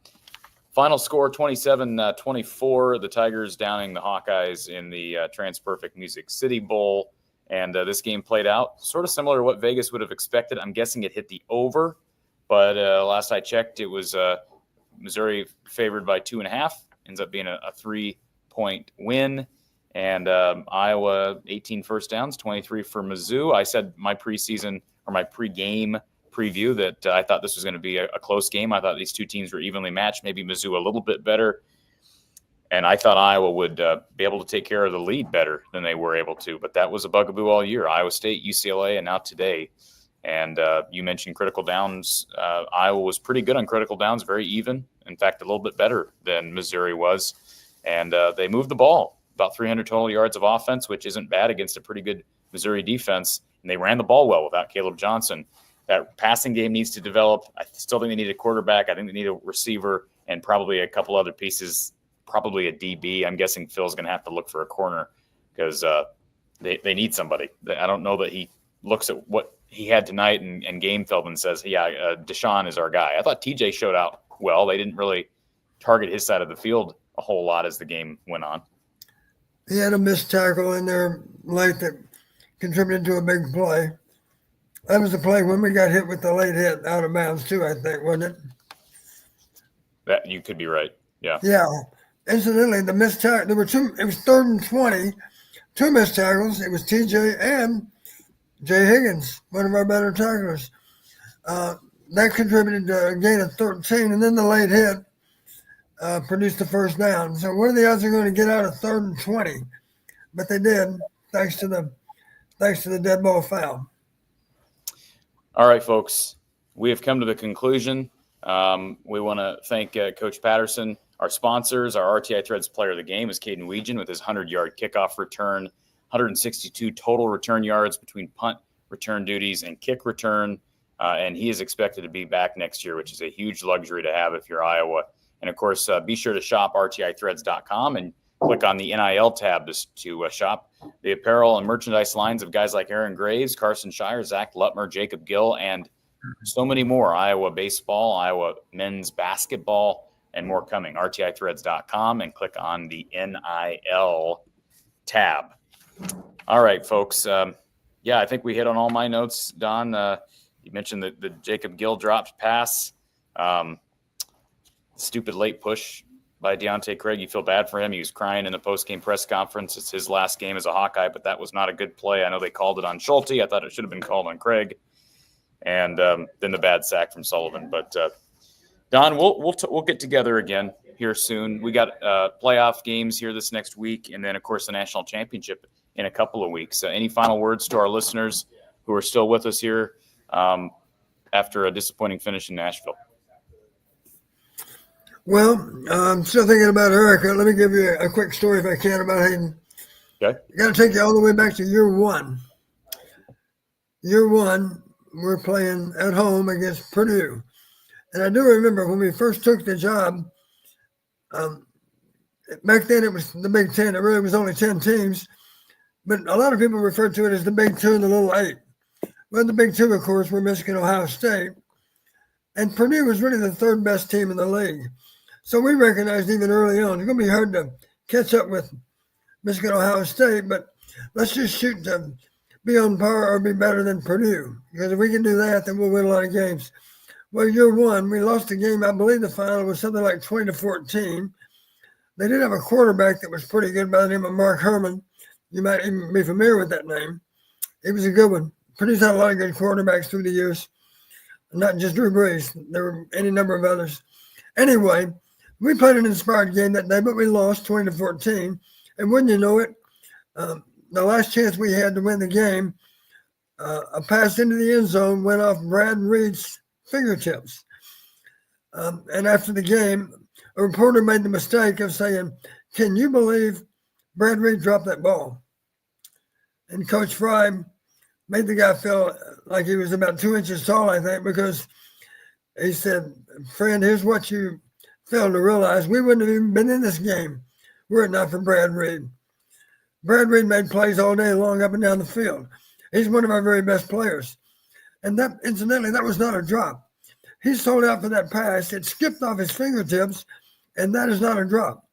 Final score 27-24. The Tigers downing the Hawkeyes in the TransPerfect Music City Bowl. And this game played out sort of similar to what Vegas would have expected. I'm guessing it hit the over. But last I checked, it was Missouri favored by 2.5. Ends up being a 3-point win. And Iowa, 18 first downs, 23 for MIZZOU. I said my preseason or my pregame preview that I thought this was going to be a close game. I thought these two teams were evenly matched, maybe MIZZOU a little bit better. And I thought Iowa would be able to take care of the lead better than they were able to. But that was a bugaboo all year. Iowa State, UCLA, and now today. And you mentioned critical downs. Iowa was pretty good on critical downs, very even. In fact, a little bit better than Missouri was. And they moved the ball, about 300 total yards of offense, which isn't bad against a pretty good Missouri defense. And they ran the ball well without Caleb Johnson. That passing game needs to develop. I still think they need a quarterback. I think they need a receiver and probably a couple other pieces, probably a DB. I'm guessing Phil's going to have to look for a corner because they need somebody. I don't know that he looks at what he had tonight and game film and says, yeah, Deshaun is our guy. I thought TJ showed out well. They didn't really target his side of the field a whole lot as the game went on. He had a missed tackle in there late that contributed to a big play. That was the play when we got hit with the late hit out of bounds too, I think, wasn't it? That you could be right. Yeah. Yeah. Incidentally, the missed tackle, there were two, it was 3rd and 20, two missed tackles. It was TJ and Jay Higgins, one of our better tacklers. That contributed to a gain of 13, and then the late hit produced the first down. So what are the odds they're going to get out of 3rd and 20? But they did, thanks to the dead ball foul. All right, folks, we have come to the conclusion. We want to thank Coach Patterson. Our sponsors, our RTI Threads player of the game is Caden Weegan with his 100-yard kickoff return, 162 total return yards between punt return duties and kick return. And he is expected to be back next year, which is a huge luxury to have if you're Iowa. And of course, be sure to shop rtithreads.com and click on the NIL tab to shop the apparel and merchandise lines of guys like Aaron Graves, Carson Shire, Zach Lutmer, Jacob Gill, and so many more. Iowa baseball, Iowa men's basketball, and more coming. rtithreads.com and click on the NIL tab. All right, folks. I think we hit on all my notes, Don. You mentioned the Jacob Gill dropped pass. Stupid late push by Deontay Craig. You feel bad for him. He was crying in the post-game press conference. It's his last game as a Hawkeye, but that was not a good play. I know they called it on Schulte. I thought it should have been called on Craig. And then the bad sack from Sullivan. But Don, we'll get together again here soon. We got playoff games here this next week, and then of course the national championship in a couple of weeks. Any final words to our listeners who are still with us here after a disappointing finish in Nashville? Well, I'm still thinking about Erica. Let me give you a quick story, if I can, about Hayden. Okay. I got to take you all the way back to year one. Year one, we're playing at home against Purdue. And I do remember when we first took the job, back then it was the Big Ten. It really was only 10 teams. But a lot of people refer to it as the Big Two and the Little Eight. Well, the Big Two, of course, were Michigan, Ohio State. And Purdue was really the third best team in the league. So we recognized even early on, it's going to be hard to catch up with Michigan, Ohio State, but let's just shoot to be on par or be better than Purdue. Because if we can do that, then we'll win a lot of games. Well, year one, we lost the game. I believe the final was something like 20-14. They did have a quarterback that was pretty good by the name of Mark Herman. You might even be familiar with that name. He was a good one. Purdue's had a lot of good quarterbacks through the years, not just Drew Brees. There were any number of others. Anyway, we played an inspired game that day, but we lost 20-14. And wouldn't you know it, the last chance we had to win the game, a pass into the end zone went off Brad Reed's fingertips. And after the game, a reporter made the mistake of saying, "Can you believe Brad Reed dropped that ball?" And Coach Fry made the guy feel like he was about 2 inches tall, I think, because he said, "Friend, here's what you failed to realize. We wouldn't have even been in this game were it not for Brad Reed." Brad Reed made plays all day long up and down the field. He's one of our very best players. And that, incidentally, that was not a drop. He sold out for that pass. It skipped off his fingertips, and that is not a drop.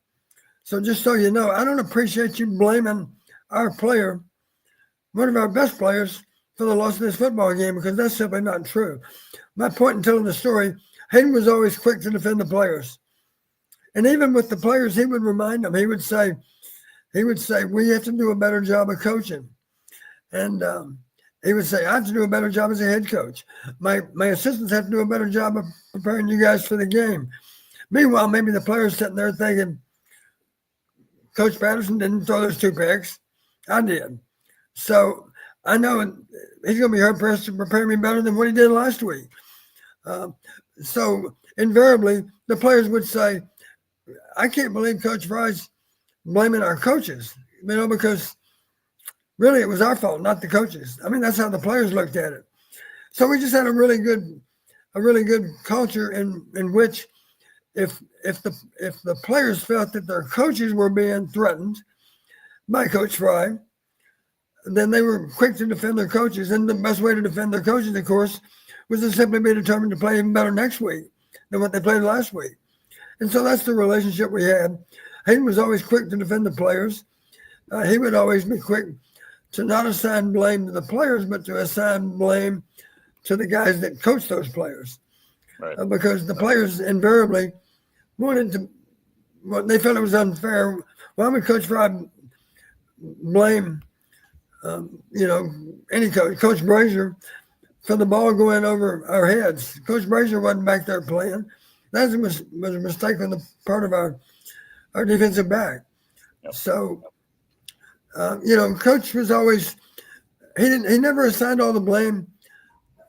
So just so you know, I don't appreciate you blaming our player, one of our best players, for the loss of this football game, because that's simply not true. My point in telling the story, Hayden was always quick to defend the players. And even with the players, he would remind them. He would say, we have to do a better job of coaching. And he would say, I have to do a better job as a head coach. My assistants have to do a better job of preparing you guys for the game. Meanwhile, maybe the players sitting there thinking, Coach Patterson didn't throw those 2 picks. I did. So I know he's going to be hard-pressed to prepare me better than what he did last week. So invariably, the players would say, I can't believe Coach Fry's blaming our coaches, because really it was our fault, not the coaches. I mean, that's how the players looked at it. So we just had a really good culture in which if the players felt that their coaches were being threatened by Coach Fry, then they were quick to defend their coaches. And the best way to defend their coaches, of course, was to simply be determined to play even better next week than what they played last week. And so that's the relationship we had. Hayden was always quick to defend the players. He would always be quick to not assign blame to the players, but to assign blame to the guys that coach those players. Right. Because the players invariably wanted to, they felt it was unfair. Why would Coach Fry blame, any coach, Coach Brazier, for the ball going over our heads? Coach Brazier wasn't back there playing. That was a mistake on the part of our defensive back. Yep. So, Coach was always, he never assigned all the blame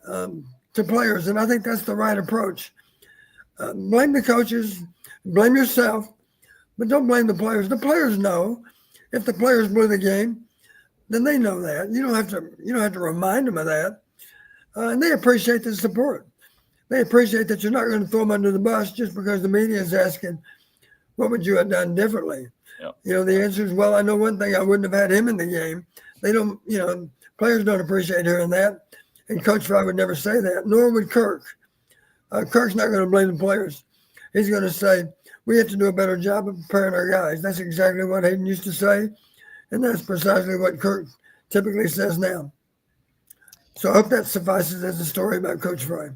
to players, and I think that's the right approach. Blame the coaches, blame yourself, but don't blame the players. The players know if the players blew the game, then they know that. You don't have to remind them of that, and they appreciate the support. they appreciate that you're not going to throw them under the bus just because the media is asking, what would you have done differently? Yep. You know, the answer is, well, I know one thing, I wouldn't have had him in the game. They don't, you know, players don't appreciate hearing that. And Coach Fry would never say that, nor would Kirk. Kirk's not going to blame the players. He's going to say, we have to do a better job of preparing our guys. That's exactly what Hayden used to say. And that's precisely what Kirk typically says now. So I hope that suffices as a story about Coach Fry.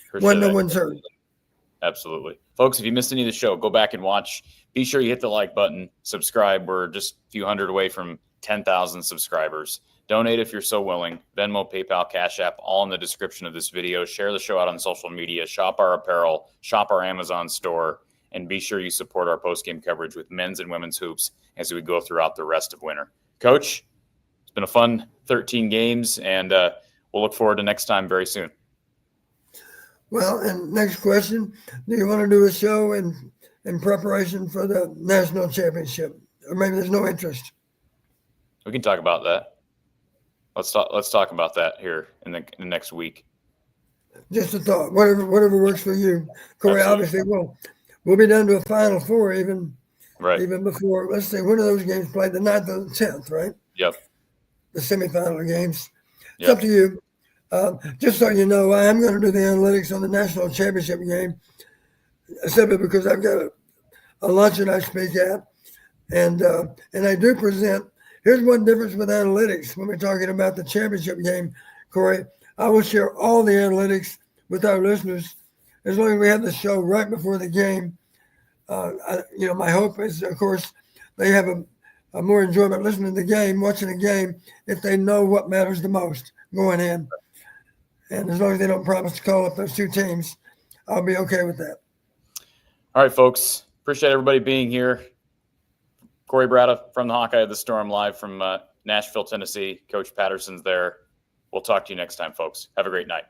Appreciate No that. one's heard. Absolutely. Folks, if you missed any of the show, go back and watch. Be sure you hit the like button, subscribe. We're just a few hundred away from 10,000 subscribers. Donate if you're so willing. Venmo, PayPal, Cash App, all in the description of this video. Share the show out on social media. Shop our apparel. Shop our Amazon store. And be sure you support our post-game coverage with men's and women's hoops as we go throughout the rest of winter. Coach, it's been a fun 13 games, and we'll look forward to next time very soon. Well, and next question, do you want to do a show in preparation for the national championship? Or maybe there's no interest. We can talk about that. Let's talk about that here in the next week. Just a thought. Whatever works for you. Corey, Absolutely. obviously, we'll be down to a Final Four even before, let's say, one of those games played the 9th or the 10th, right? Yep. The semifinal games. It's Yep. up to you. Just so you know, I am going to do the analytics on the national championship game, simply because I've got a luncheon I speak at, and I do present. Here's one difference with analytics when we're talking about the championship game, Corey. I will share all the analytics with our listeners as long as we have the show right before the game. My hope is, of course, they have a more enjoyment listening to the game, watching the game, if they know what matters the most going in. And as long as they don't promise to call up those two teams, I'll be okay with that. All right, folks. Appreciate everybody being here. Corey Brada from the Hawkeye of the Storm, live from Nashville, Tennessee. Coach Patterson's there. We'll talk to you next time, folks. Have a great night.